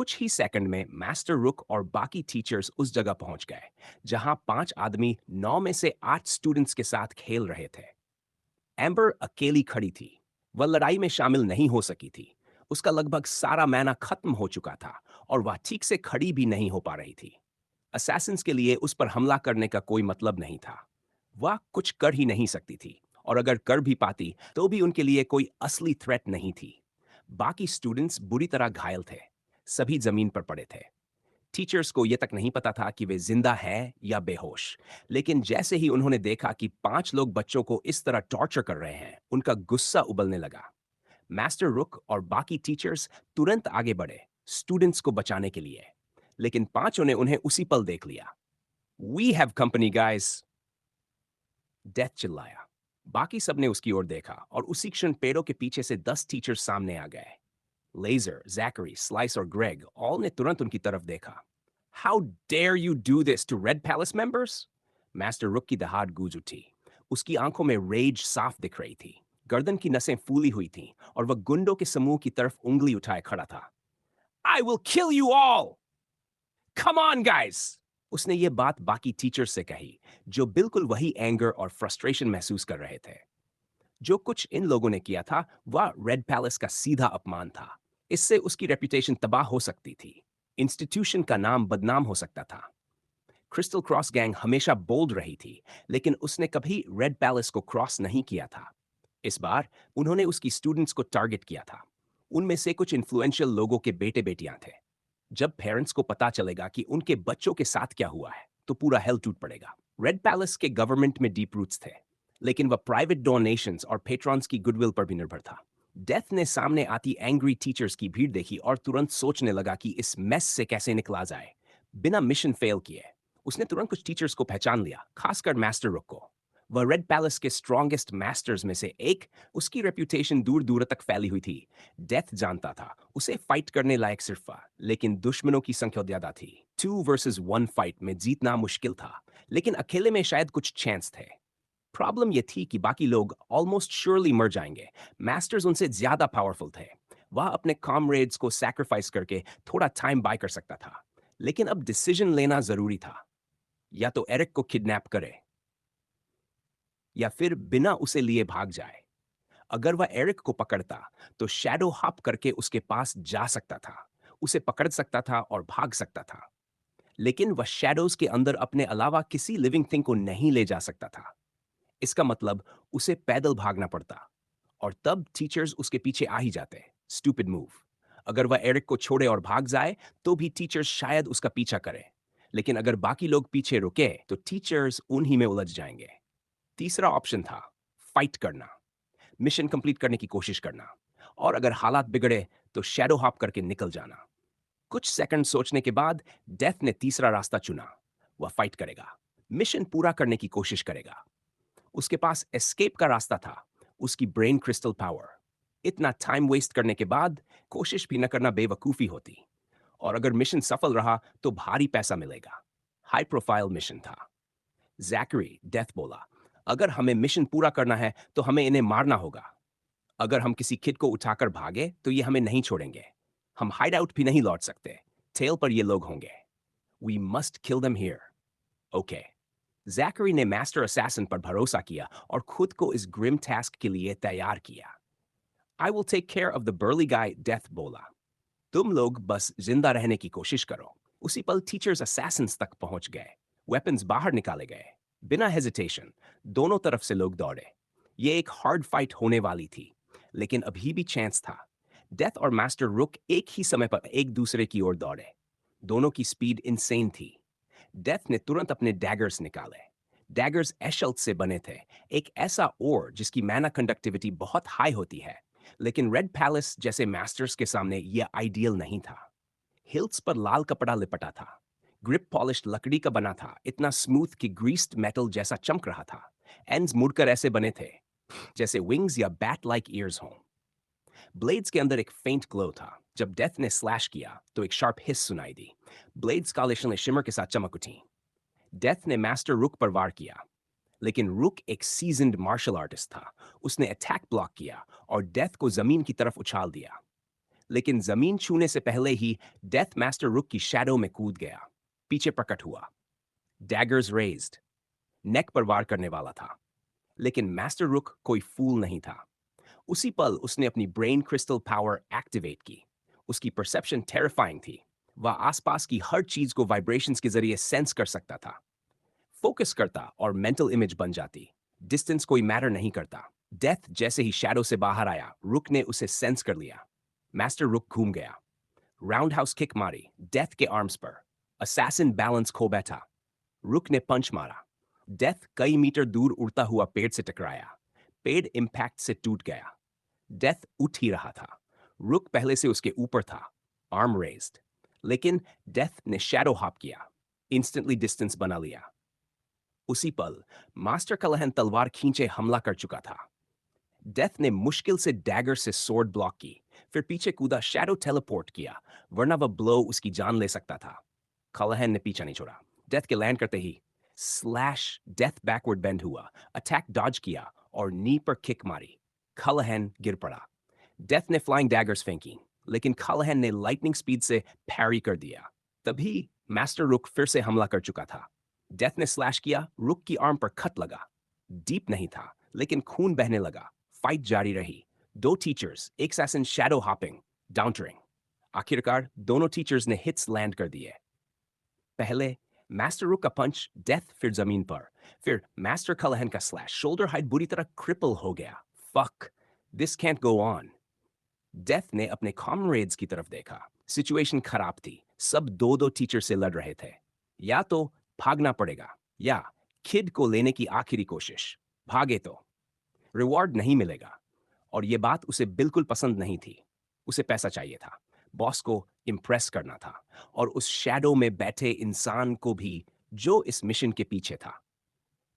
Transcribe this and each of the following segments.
कुछ ही सेकंड में मास्टर रुक और बाकी टीचर्स उस जगह पहुंच गए जहां 5 आदमी 9 में से 8 स्टूडेंट्स के साथ खेल रहे थे। एम्बर अकेली खड़ी थी। वह लड़ाई में शामिल नहीं हो सकी थी। उसका लगभग सारा मैना खत्म हो चुका था और वह ठीक से खड़ी भी नहीं हो पा रही थी। असैसिन्स के लिए उस पर हमला करने का कोई मतलब नहीं था। वह कुछ कर ही नहीं सकती थी और अगर कर भी पाती तो भी उनके लिए कोई असली थ्रेट नहीं थी। बाकी स्टूडेंट्स बुरी तरह घायल थे। सभी जमीन पर पड़े थे। टीचर्स को यह तक नहीं पता था कि वे जिंदा हैं या बेहोश। लेकिन जैसे ही उन्होंने देखा कि 5 लोग बच्चों को इस तरह टॉर्चर कर रहे हैं, उनका गुस्सा उबलने लगा। मास्टर रुक और बाकी टीचर्स तुरंत आगे बढ़े स्टूडेंट्स को बचाने के लिए। लेकिन 5 ने उन्हें उसी पल देख लिया। We have company guys, Death चिल्लाया। बाकी सबने उसकी ओर देखा और उसी क्षण पेड़ों के पीछे से 10 टीचर्स सामने आ गए। लेजर, जैकरी, स्लाइस और ग्रेग ऑल ने तुरंत उनकी तरफ देखा। How dare you do this to Red Palace members? Master Rook की दहाड़ गूंज उठी। उसकी आंखों में रेज साफ दिख रही थी। गर्दन की नसें फूली हुई थीं और वह गुंडों के समूह की तरफ उंगली उठाए खड़ा था। आई will kill you all! Come on guys! उसने ये बात बाकी टीचर्स से कही, जो बिल्कुल वही एंगर और फ्रस्ट्रेशन महसूस कर रहे थे। जो कुछ इन लोगों ने किया था वह रेड पैलेस का सीधा अपमान था। इससे उसकी रेपुटेशन तबाह हो सकती थी। इंस्टीट्यूशन का नाम बदनाम हो सकता था। क्रिस्टल क्रॉस गैंग हमेशा बोल्ड रही थी, लेकिन उसने कभी रेड पैलेस को क्रॉस नहीं किया था। इस बार उन्होंने उसकी स्टूडेंट्स को टारगेट किया था। उनमें से कुछ इन्फ्लुएंशियल लोगों के बेटे बेटियां थे। जब पेरेंट्स को पता चलेगा कि उनके बच्चों के साथ क्या हुआ है तो पूरा हेल टूट पड़ेगा। रेड पैलेस के गवर्नमेंट में डीप रूट्स थे, लेकिन वह प्राइवेट डोनेशंस और पेट्रॉन्स की गुडविल पर भी निर्भर था। डेथ ने सामने आती एंग्री टीचर्स की भीड़ देखी और तुरंत सोचने लगा कि इस मेस से कैसे निकला जाए बिना मिशन फेल किए। उसने तुरंत कुछ टीचर्स को पहचान लिया, खासकर मास्टर रुक को। वह रेड पैलेस के स्ट्रॉन्गेस्ट मास्टर्स में से एक। उसकी रेप्यूटेशन दूर दूर तक फैली हुई थी। डेथ जानता था उसे फाइट करने लायक सिर्फ था, लेकिन दुश्मनों की संख्या ज्यादा थी। 2 वर्सेस 1 फाइट में जीतना मुश्किल था, लेकिन अकेले में शायद कुछ चांस थे। प्रॉब्लम यह थी कि बाकी लोग ऑलमोस्ट श्योरली मर जाएंगे। मास्टर्स उनसे ज्यादा पावरफुल थे। वह अपने कॉमरेड्स को सैक्रिफाइस करके थोड़ा टाइम बाय कर सकता था। लेकिन अब डिसीजन लेना जरूरी था। या तो एरिक को किडनैप करे या फिर बिना उसे लिए भाग जाए। अगर वह एरिक को पकड़ता तो शैडो हॉप करके उसके पास जा सकता था, उसे पकड़ सकता था और भाग सकता था। लेकिन वह शैडोज के अंदर अपने अलावा किसी लिविंग थिंग को नहीं ले जा सकता था। इसका मतलब उसे पैदल भागना पड़ता और तब टीचर्स उसके पीछे आ ही जाते। Stupid move. अगर वह एरिक को छोड़े और भाग जाए तो भी टीचर्स शायद उसका पीछा करें। लेकिन अगर बाकी लोग पीछे रुके तो टीचर्स उन्हीं में उलझ जाएंगे। तीसरा ऑप्शन था फाइट करना, मिशन कंप्लीट करने की कोशिश करना और अगर हालात बिगड़े तो शैडो हॉप करके निकल जाना। कुछ सेकंड सोचने के बाद डेथ ने तीसरा रास्ता चुना। वह फाइट करेगा, मिशन पूरा करने की कोशिश करेगा। उसके पास एस्केप का रास्ता था, उसकी ब्रेन क्रिस्टल पावर। इतना टाइम वेस्ट करने के बाद कोशिश भी न करना बेवकूफ़ी होती। और अगर मिशन सफल रहा तो भारी पैसा मिलेगा। हाई प्रोफाइल मिशन था। जैकरी डेथ बोला, अगर हमें मिशन पूरा करना है तो हमें इन्हें मारना होगा। अगर हम किसी किड को उठाकर भागे तो ये हमें नहीं छोड़ेंगे। हम हाइड आउट भी नहीं लौट सकते। टेल पर ये लोग होंगे। We must kill them here. Okay. Zachary ने मास्टर असैसिन पर भरोसा किया और खुद को इस ग्रिम टास्क के लिए तैयार किया। I will take care of the burly guy, Death बोला। तुम लोग बस जिंदा रहने की कोशिश करो। उसी पल टीचर्स असैसिन्स तक पहुंच गए। वेपन्स बाहर निकाले गए। बिना हेजिटेशन दोनों तरफ से लोग दौड़े। ये एक हार्ड फाइट होने वाली थी, लेकिन अभी भी चांस था। डेथ और मास्टर रुक एक ही समय पर एक दूसरे की ओर दौड़े। दोनों की स्पीड इनसेन थी। डेथ ने तुरंत अपने डैगर्स निकाले। डैगर्स एशल्ट से बने थे, एक ऐसा ओर जिसकी मैना कंडक्टिविटी बहुत हाई होती है। लेकिन रेड पैलेस जैसे मास्टर्स के सामने यह आइडियल नहीं था। हिल्स पर लाल कपड़ा लिपटा था। ग्रिप पॉलिश्ड लकड़ी का बना था, इतना स्मूथ कि ग्रीस्ड मेटल जैसा चमक रहा था। एंड्स मुड़कर ऐसे बने थे जैसे विंग्स या बैट लाइक ईयर्स हों। ब्लेड्स के अंदर एक फेंट ग्लो था। जब डेथ ने स्लैश किया तो एक शार्प हिस सुनाई दी। ब्लेड्स काले शले शिमर के साथ चमक उठी। डेथ ने मास्टर रुक पर वार किया, लेकिन रुक एक सीजन्ड मार्शल आर्टिस्ट था। उसने अटैक ब्लॉक किया और डेथ को जमीन की तरफ उछाल दिया। लेकिन जमीन छूने से पहले ही डेथ मास्टर रुक की शैडो में कूद गया, पीछे प्रकट हुआ, डैगर्स रेज्ड, नेक पर वार करने वाला था। लेकिन मास्टर रुक कोई फूल नहीं था। उसी पल उसने अपनी ब्रेन क्रिस्टल पावर एक्टिवेट की। उसकी परसेप्शन टेरिफाइंग थी। वह आसपास की हर चीज को वाइब्रेशंस के जरिए सेंस कर सकता था। फोकस करता और मेंटल इमेज बन जाती। डिस्टेंस कोई मैटर नहीं करता। डेथ जैसे ही शैडो से बाहर आया, रुक ने उसे सेंस कर लिया। मास्टर रुक घूम गया, राउंड हाउस किक मारी डेथ के आर्म्स पर। असैसिन बैलेंस खो बैठा। रुक ने पंच मारा। डेथ कई मीटर दूर उड़ता हुआ पेड़ से टकराया। पेड़ इम्पैक्ट से टूट गया। डेथ उठ ही रहा था। रुक पहले से उसके ऊपर था, आर्म रेज्ड। लेकिन डेथ ने शैडो हॉप किया, इंस्टेंटली डिस्टेंस बना लिया। उसी पल मास्टर कलहन तलवार खींचे हमला कर चुका था। डेथ ने मुश्किल से डैगर से स्वॉर्ड ब्लॉक की, फिर पीछे कूदा शैडो टेलीपोर्ट किया, वरना वह ब्लो उसकी जान ले सकता था। कलहन ने पीछा नहीं छोड़ा। डेथ के लैंड करते ही स्लैश, डेथ बैकवर्ड बेंड हुआ, अटैक डॉज किया और नी पर किक मारी। कलहन गिर पड़ा। डेथ ने फ्लाइंग डैगर्स फेंकी, लेकिन कलहन ने लाइटनिंग स्पीड से पैरी कर दिया। तभी मास्टर रुक फिर से हमला कर चुका था। डेथ ने स्लैश किया, रुक की आर्म पर खत लगा। डीप नहीं था, लेकिन खून बहने लगा। फाइट जारी रही। दो टीचर्स, एक सैसन शैडो हॉपिंग, डाउंटरिंग। आखिरकार दोनों टीचर्स ने हिट्स लैंड कर दिए। पहले मास्टर रुक का पंच, डेथ फिर जमीन पर। फिर मास्टर कलहन का स्लैश, शोल्डर हाइट बुरी तरह क्रिपल हो गया। Fuck, this can't go on. Death ने अपने कॉमरेड्स की तरफ देखा। सिचुएशन खराब थी। सब दो दो टीचर से लड़ रहे थे। या तो भागना पड़ेगा, या किड को लेने की आखिरी कोशिश। भागे तो रिवॉर्ड नहीं मिलेगा। और ये बात उसे बिल्कुल पसंद नहीं थी। उसे पैसा चाहिए था, बॉस को इम्प्रेस करना था, और उस शैडो में बैठे इंसान को भी जो इस मिशन के पीछे था।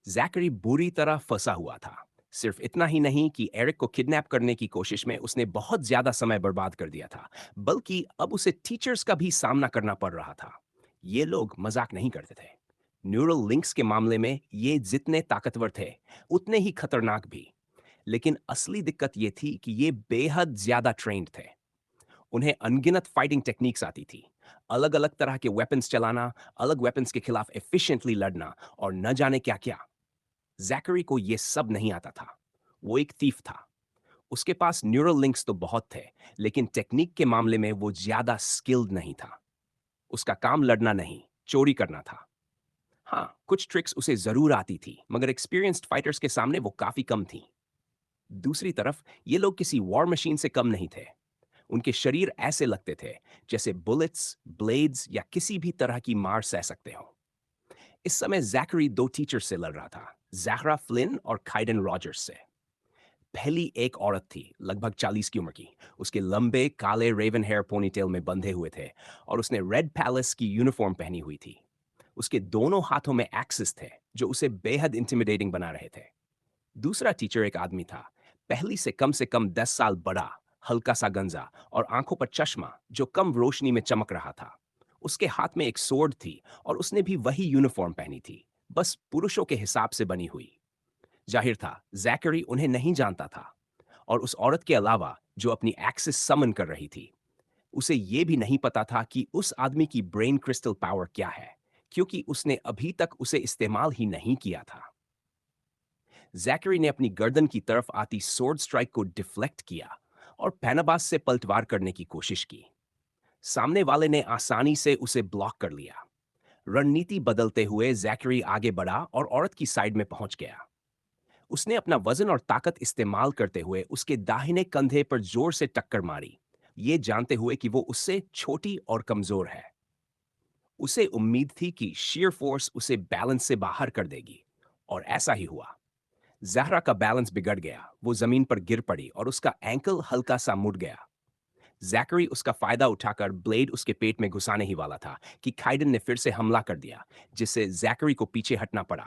जैकरी बुरी तरह फंसा हुआ था। सिर्फ इतना ही नहीं कि एरिक को किडनैप करने की कोशिश में उसने बहुत ज्यादा समय बर्बाद कर दिया था, बल्कि अब उसे टीचर्स का भी सामना करना पड़ रहा था। ये लोग मजाक नहीं करते थे। न्यूरल लिंक्स के मामले में ये जितने ताकतवर थे, उतने ही खतरनाक भी। लेकिन असली दिक्कत ये थी कि ये बेहद ज्यादा ट्रेन्ड थे। उन्हें अनगिनत फाइटिंग टेक्निक्स आती थी। अलग अलग तरह के वेपन्स चलाना, अलग वेपन्स के खिलाफ एफिशिएंटली लड़ना, और न जाने क्या क्या। जैकरी को यह सब नहीं आता था। वो एक थीफ था। उसके पास न्यूरल लिंक्स तो बहुत थे, लेकिन टेक्निक के मामले में वो ज्यादा स्किल्ड नहीं था। उसका काम लड़ना नहीं, चोरी करना था। हाँ, कुछ ट्रिक्स उसे जरूर आती थी, मगर एक्सपीरियंस्ड फाइटर्स के सामने वो काफी कम थी। दूसरी तरफ ये लोग किसी वॉर मशीन से कम नहीं थे। उनके शरीर ऐसे लगते थे जैसे बुलेट्स, ब्लेड्स या किसी भी तरह की मार सह सकते हो। इस समय जैकरी दो टीचर्स से लड़ रहा था, ज़हरा फ्लिन और काइडन रॉजर्स से। पहली एक औरत थी, लगभग 40 की उम्र की। उसके लंबे काले रेवन हेयर पोनीटेल में बंधे हुए थे, और उसने रेड पैलेस की यूनिफॉर्म पहनी हुई थी। उसके दोनों हाथों में एक्सिस थे, जो उसे बेहद इंटिमिडेटिंग बना रहे थे। दूसरा टीचर एक आदमी था, पहली से कम 10 साल बड़ा, हल्का सा गंजा और आंखों पर चश्मा जो कम रोशनी में चमक रहा था। उसके हाथ में एक सोर्ड थी, और उसने भी वही यूनिफॉर्म पहनी थी, बस पुरुषों के हिसाब से बनी हुई। जाहिर था जैकरी उन्हें नहीं जानता था, और उस औरत के अलावा जो अपनी एक्सिस समन कर रही थी, उसे यह भी नहीं पता था कि उस आदमी की ब्रेन क्रिस्टल पावर क्या है, क्योंकि उसने अभी तक उसे इस्तेमाल ही नहीं किया था। जैकरी ने अपनी गर्दन की तरफ आती सोर्ड स्ट्राइक को डिफ्लेक्ट किया और पैनाबास से पलटवार करने की कोशिश की। सामने वाले ने आसानी से उसे ब्लॉक कर लिया। रणनीति बदलते हुए जैकरी आगे बढ़ा और औरत की साइड में पहुंच गया। उसने अपना वजन और ताकत इस्तेमाल करते हुए उसके दाहिने कंधे पर जोर से टक्कर मारी, ये जानते हुए कि वो उससे छोटी और कमजोर है। उसे उम्मीद थी कि शेयर फोर्स उसे बैलेंस से बाहर कर देगी, और ऐसा ही हुआ। ज़हरा का बैलेंस बिगड़ गया, वो जमीन पर गिर पड़ी और उसका एंकल हल्का सा मुड़ गया। जैकरी उसका फायदा उठाकर ब्लेड उसके पेट में घुसाने ही वाला था कि काइडन ने फिर से हमला कर दिया, जिससे जैकरी को पीछे हटना पड़ा।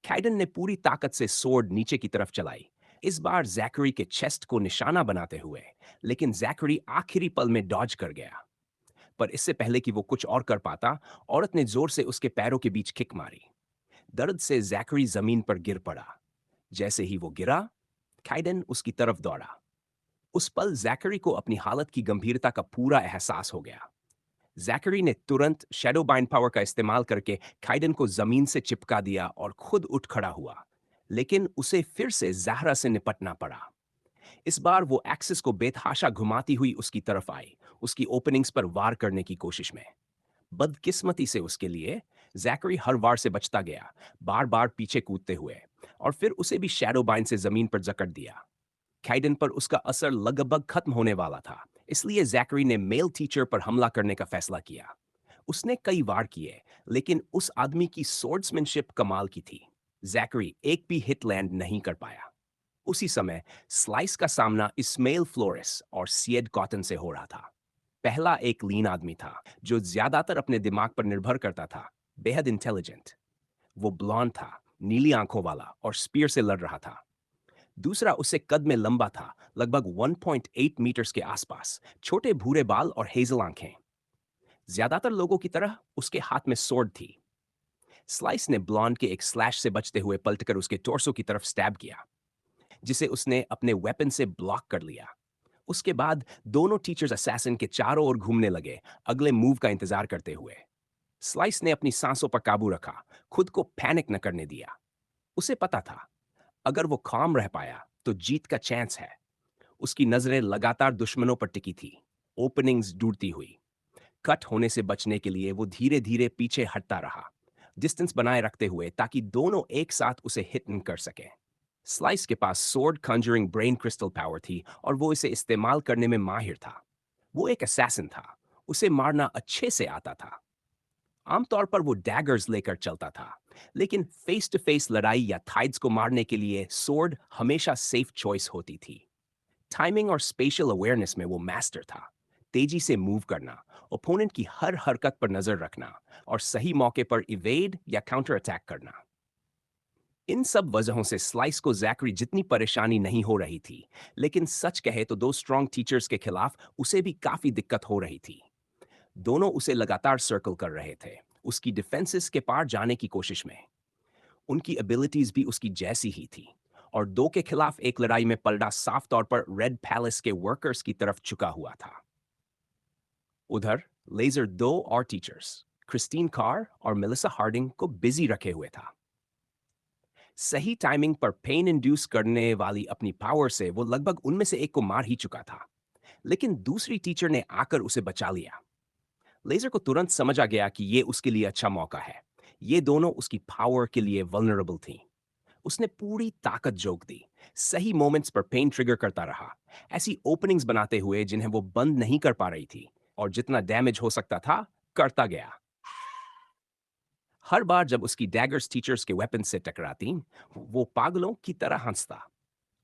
काइडन ने पूरी ताकत से सोर्ड नीचे की तरफ चलाई, इस बार जैकरी के चेस्ट को निशाना बनाते हुए, लेकिन जैकरी आखिरी पल में डॉज कर गया। पर इससे पहले कि वो कुछ और कर पाता, औरत ने जोर से उसके पैरों के बीच किक मारी। दर्द से जैकरी जमीन पर गिर पड़ा। जैसे ही वो गिरा, काइडन उसकी तरफ दौड़ा। उस पल जैकरी को अपनी हालत की गंभीरता का पूरा एहसास हो गया। जैकरी ने तुरंत शैडो बाइंड पावर का इस्तेमाल करके काइडन को जमीन से चिपका दिया और खुद उठ खड़ा हुआ। लेकिन उसे फिर से ज़हरा से निपटना पड़ा। इस बार वो एक्सिस को बेतहाशा घुमाती हुई उसकी तरफ आई, उसकी ओपनिंग्स पर वार करने की कोशिश में। बदकिस्मती से उसके लिए जैकरी हर वार से बचता गया, बार बार पीछे कूदते हुए, और फिर उसे भी शैडो बाइंड से जमीन पर जकड़ दिया। काइडन पर उसका असर लगभग खत्म होने वाला था, इसलिए जैकरी ने मेल टीचर पर हमला करने का फैसला किया। उसने कई वार किए, लेकिन उस आदमी की स्वॉर्ड्समैनशिप कमाल की थी। जैकरी एक भी हिट लैंड नहीं कर पाया। उसी समय स्लाइस का सामना इस्माइल फ्लोरेस और सियड कॉटन से हो रहा था। पहला एक लीन आदमी था जो ज्यादातर अपने दिमाग पर निर्भर करता था, बेहद इंटेलिजेंट। वो ब्लॉन्ड था, नीली आंखों वाला, और स्पीयर से लड़ रहा था। दूसरा उससे कद में लंबा था, लगभग 1.8 मीटर्स के आसपास, छोटे भूरे बाल और हेजल आंखें। ज्यादातर लोगों की तरह उसके हाथ में सोर्ड थी। स्लाइस ने ब्लॉन्ड के एक स्लैश से बचते हुए पलटकर उसके टोर्सो की तरफ स्टैब किया, जिसे उसने अपने वेपन से ब्लॉक कर लिया। उसके बाद दोनों टीचर्स असैसिन के चारों ओर घूमने लगे, अगले मूव का इंतजार करते हुए। स्लाइस ने अपनी सांसों पर काबू रखा, खुद को पैनिक न करने दिया। उसे पता था, अगर वो काम रह पाया तो जीत का चांस है। उसकी नजरें लगातार दुश्मनों पर टिकी थी, ओपनिंग्स ढूंढती हुई। कट होने से बचने के लिए वो धीरे धीरे पीछे हटता रहा, डिस्टेंस बनाए रखते हुए, ताकि दोनों एक साथ उसे हिट न कर सके। स्लाइस के पास sword conjuring brain crystal power थी और वो इसे इस्तेमाल करने में माहिर था। वो एक असैसिन था, उसे मारना अच्छे से आता था। आमतौर पर वो डैगर्स लेकर चलता था, लेकिन फेस टू फेस लड़ाई या थाइड्स को मारने के लिए सोर्ड हमेशा सेफ चॉइस होती थी। टाइमिंग और स्पेशल अवेयरनेस में वो मास्टर था। तेजी से मूव करना, ओपोनेंट की हर हरकत पर नजर रखना, और सही मौके पर इवेड या काउंटर अटैक करना। इन सब वजहों से स्लाइस को जैकरी जितनी परेशानी नहीं हो रही थी, लेकिन सच कहे तो दो स्ट्रॉन्ग टीचर्स के खिलाफ उसे भी काफी दिक्कत हो रही थी। दोनों उसे लगातार सर्कल कर रहे थे, उसकी डिफेंसेस के पार जाने की कोशिश में। उनकी एबिलिटीज भी उसकी जैसी ही थी, और दो के खिलाफ एक लड़ाई में पलड़ा साफ तौर पर रेड पैलेस के वर्कर्स की तरफ झुका हुआ था। उधर लेजर दो और टीचर्स, क्रिस्टीन कार और मेलिसा हार्डिंग, को बिजी रखे हुए था। सही टाइमिंग पर पेन इंड्यूस करने वाली अपनी पावर से वो लगभग उनमें से एक को मार ही चुका था, लेकिन दूसरी टीचर ने आकर उसे बचा लिया। लेजर को तुरंत समझ आ गया कि ये उसके लिए अच्छा मौका है। ये दोनों उसकी पावर के लिए वल्नरेबल थीं। उसने पूरी ताकत झोंक दी, सही मोमेंट्स पर पेन ट्रिगर करता रहा, ऐसी ओपनिंग्स बनाते हुए जिन्हें वो बंद नहीं कर पा रही थी, और जितना डैमेज हो सकता था करता गया। हर बार जब उसकी डैगर्स टीचर्स के वेपन से टकराती, वो पागलों की तरह हंसता।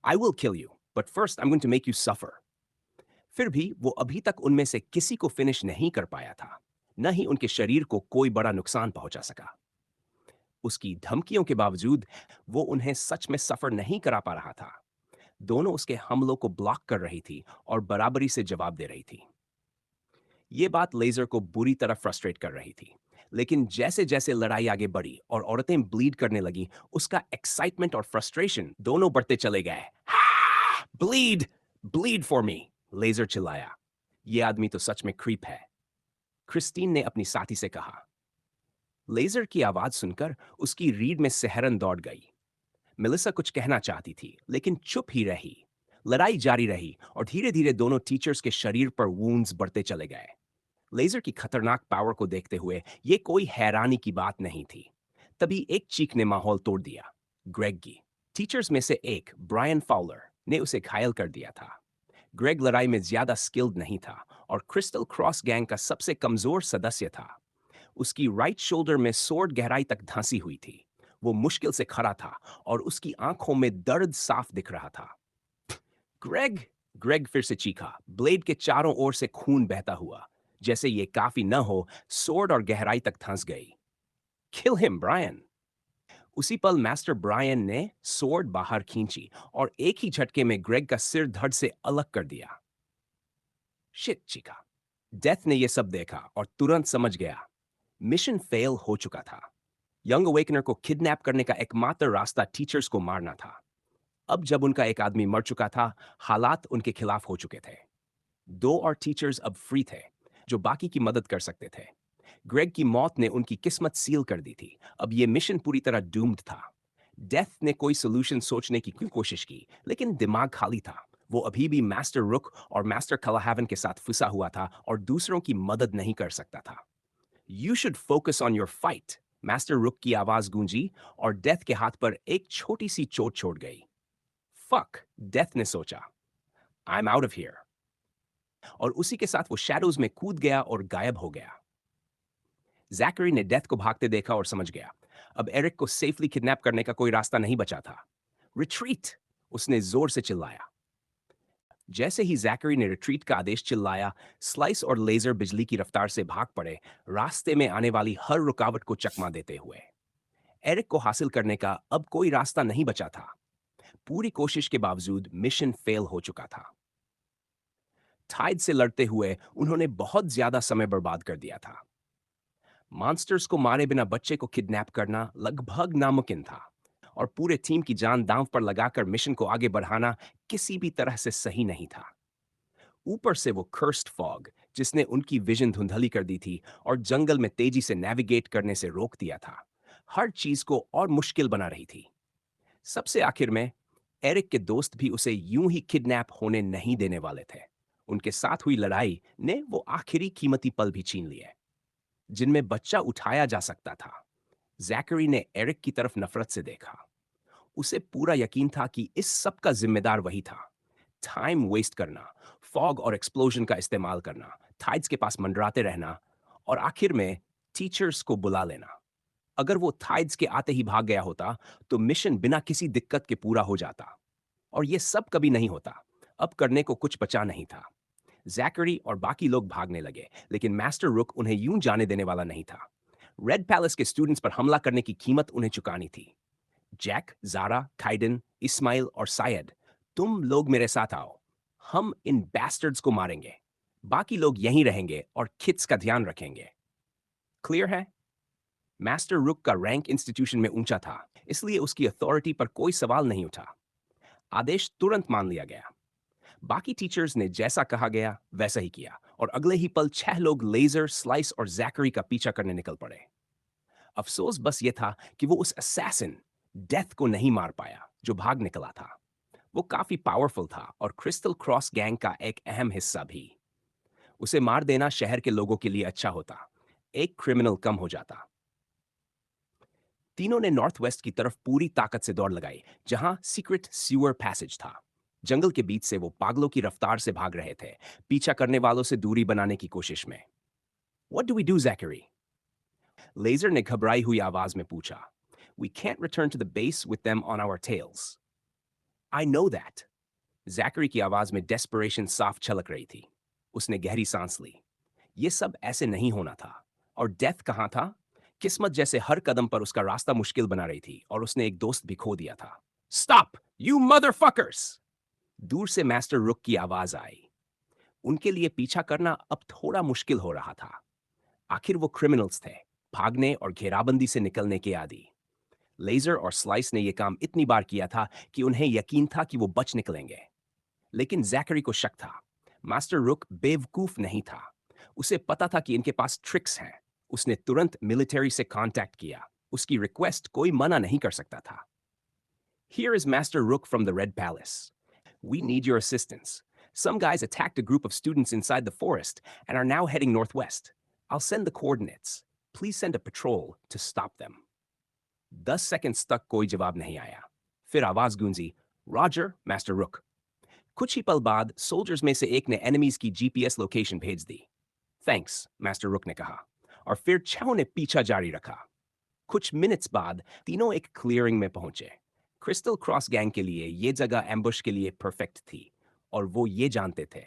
I will kill you, but first I am going to make you suffer. फिर भी वो अभी तक उनमें से किसी को फिनिश नहीं कर पाया था, न ही उनके शरीर को कोई बड़ा नुकसान पहुंचा सका। उसकी धमकियों के बावजूद वो उन्हें सच में सफर नहीं करा पा रहा था। दोनों उसके हमलों को ब्लॉक कर रही थी और बराबरी से जवाब दे रही थी। ये बात लेजर को बुरी तरह फ्रस्ट्रेट कर रही थी, लेकिन जैसे जैसे लड़ाई आगे बढ़ी और औरतें ब्लीड करने लगी, उसका एक्साइटमेंट और फ्रस्ट्रेशन दोनों बढ़ते चले गए। Bleed, bleed for me, Laser चिल्लाया। यह आदमी तो सच में क्रीप है, क्रिस्टीन ने अपनी साथी से कहा। लेजर की आवाज सुनकर उसकी रीढ़ में सिहरन दौड़ गई। मेलिसा कुछ कहना चाहती थी, लेकिन चुप ही रही। लड़ाई जारी रही और धीरे धीरे दोनों टीचर्स के शरीर पर वूंड्स बढ़ते चले गए। लेजर की खतरनाक पावर को देखते हुए ये कोई हैरानी की बात नहीं थी। तभी एक चीख ने माहौल तोड़ दिया, ग्रेग की। टीचर्स में से एक, ब्रायन फाउलर, ने उसे घायल कर दिया था। ग्रेग लड़ाई में ज्यादा स्किल्ड नहीं था और क्रिस्टल क्रॉस गैंग का सबसे कमजोर सदस्य था। उसकी राइट शोल्डर में सोर्ड गहराई तक धंसी हुई थी। वो मुश्किल से खड़ा था और उसकी आंखों में दर्द साफ दिख रहा था। ग्रेग, ग्रेग फिर से चीखा, ब्लेड के चारों ओर से खून बहता हुआ। जैसे ये काफी न हो, सोर्ड और गहराई तक धंस गई। Kill him, Brian. उसी पल मास्टर ब्रायन ने सोर्ड बाहर खींची और एक ही झटके में ग्रेग का सिर धड़ से अलग कर दिया। शिट, चीखा। डेथ ने यह सब देखा और तुरंत समझ गया, मिशन फेल हो चुका था। यंग अवेकनर को किडनैप करने का एकमात्र रास्ता टीचर्स को मारना था। अब जब उनका एक आदमी मर चुका था, हालात उनके खिलाफ हो चुके थे। दो और टीचर्स अब फ्री थे, जो बाकी की मदद कर सकते थे। ग्रेग की मौत ने उनकी किस्मत सील कर दी थी। अब ये मिशन पूरी तरह डूम्ड था। डेथ ने कोई सोल्यूशन सोचने की कोशिश की, लेकिन दिमाग खाली था। वो अभी भी मास्टर रुक और मास्टर कलाहैवन के साथ फंसा हुआ था और दूसरों की मदद नहीं कर सकता था। You should focus on your fight, master Rook की आवाज गूंजी और डेथ के हाथ पर एक छोटी सी चोट छोड़ गई। फक, डेथ ने सोचा, I am out of here. और उसी के साथ वो शैडोज में कूद गया और गायब हो गया। जैकरी ने डेथ को भागते देखा और समझ गया, अब एरिक को सेफली किडनैप करने का कोई रास्ता नहीं बचा था। रिट्रीट, उसने जोर से चिल्लाया। जैसे ही जैकरी ने रिट्रीट का आदेश चिल्लाया, स्लाइस और लेजर बिजली की रफ्तार से भाग पड़े, रास्ते में आने वाली हर रुकावट को चकमा देते हुए। एरिक को हासिल करने का अब कोई रास्ता नहीं बचा था। पूरी कोशिश के बावजूद मिशन फेल हो चुका था। टाइड से लड़ते हुए उन्होंने बहुत ज्यादा समय बर्बाद कर दिया था। मॉन्स्टर्स को मारे बिना बच्चे को किडनैप करना लगभग नामुमकिन था, और पूरे टीम की जान दांव पर लगाकर मिशन को आगे बढ़ाना किसी भी तरह से सही नहीं था। ऊपर से वो कर्स्ड फॉग, जिसने उनकी विजन धुंधली कर दी थी और जंगल में तेजी से नेविगेट करने से रोक दिया था, हर चीज को और मुश्किल बना रही थी। सबसे आखिर में एरिक के दोस्त भी उसे यूं ही किडनैप होने नहीं देने वाले थे। उनके साथ हुई लड़ाई ने वो आखिरी कीमती पल भी छीन लिए, जिनमें बच्चा उठाया जा सकता था। जैकरी ने एरिक की तरफ नफरत से देखा। उसे पूरा यकीन था कि इस सब का जिम्मेदार वही था। टाइम वेस्ट करना, फॉग और एक्सप्लोजन का इस्तेमाल करना, थाइड्स के पास मंडराते रहना, और आखिर में टीचर्स को बुला लेना। अगर वो थाइड्स के आते ही भाग गया होता, तो मिशन बिना किसी दिक्कत के पूरा हो जाता। और ये सब कभी नहीं होता। अब करने को कुछ बचा नहीं था। जैकरी और बाकी लोग भागने लगे, लेकिन मास्टर रुक उन्हें यूं जाने देने वाला नहीं था। रेड पैलेस के स्टूडेंट्स पर हमला करने की कीमत उन्हें चुकानी थी। जैक, जारा, काइडन, इस्माइल और शायद तुम लोग मेरे साथ आओ। हम इन बैस्टर्ड्स को मारेंगे। बाकी लोग यहीं रहेंगे और किड्स का ध्यान रखेंगे। क्लियर है? मास्टर रुक का रैंक इंस्टीट्यूशन में ऊंचा था, इसलिए उसकी अथॉरिटी पर कोई सवाल नहीं उठा। आदेश तुरंत मान लिया गया। बाकी टीचर्स ने जैसा कहा गया वैसा ही किया, और अगले ही पल 6 लोग लेजर, स्लाइस और जैकरी का पीछा करने निकल पड़े। अफसोस बस ये था कि वो उस असैसिन डेथ को नहीं मार पाया, जो भाग निकला था। वो काफी पावरफुल था और क्रिस्टल क्रॉस गैंग का एक अहम हिस्सा भी। उसे मार देना शहर के लोगों के लिए अच्छा होता। एक क्रिमिनल कम हो जाता। तीनों ने नॉर्थ वेस्ट की तरफ पूरी ताकत से दौड़ लगाई, जहां सीक्रेट सीवर पैसेज था। जंगल के बीच से वो पागलों की रफ्तार से भाग रहे थे, पीछा करने वालों से दूरी बनाने की कोशिश में। What do we do, Zachary? Laser ने घबराई हुई आवाज में पूछा। We can't return to the base with them on our tails. I know that. Zachary की आवाज में डेस्परेशन साफ छलक रही थी। उसने गहरी सांस ली। ये सब ऐसे नहीं होना था। और डेथ कहाँ था? किस्मत जैसे हर कदम पर उसका रास्ता मुश्किल बना रही थी, और उसने एक दोस्त भी खो दिया था। Stop, you motherfuckers! दूर से मास्टर रुक की आवाज आई। उनके लिए पीछा करना अब थोड़ा मुश्किल हो रहा था। आखिर वो क्रिमिनल्स थे, भागने और घेराबंदी से निकलने के आदी। लेजर और स्लाइस ने यह काम इतनी बार किया था कि उन्हें यकीन था कि वो बच निकलेंगे। लेकिन जैकरी को शक था। मास्टर रुक बेवकूफ नहीं था। उसे पता था कि इनके पास ट्रिक्स हैं। उसने तुरंत मिलिट्री से कांटेक्ट किया। उसकी रिक्वेस्ट कोई मना नहीं कर सकता था। Here is Master Rook from the Red Palace. We need your assistance. Some guys attacked a group of students inside the forest and are now heading northwest. I'll send the coordinates. Please send a patrol to stop them. 10 seconds तक कोई जवाब नहीं आया। फिर आवाज गूंजी, Roger, master रुक। कुछ ही पल बाद सोल्जर्स में से एक ने एनिमीज की जीपीएस लोकेशन भेज दी। थैंक्स, मास्टर रुक ने कहा, और फिर 6 ने पीछा जारी रखा। कुछ मिनट्स बाद तीनों एक क्लियरिंग में पहुंचे। क्रिस्टल क्रॉस गैंग के लिए ये जगह एम्बुश के लिए परफेक्ट थी, और वो ये जानते थे।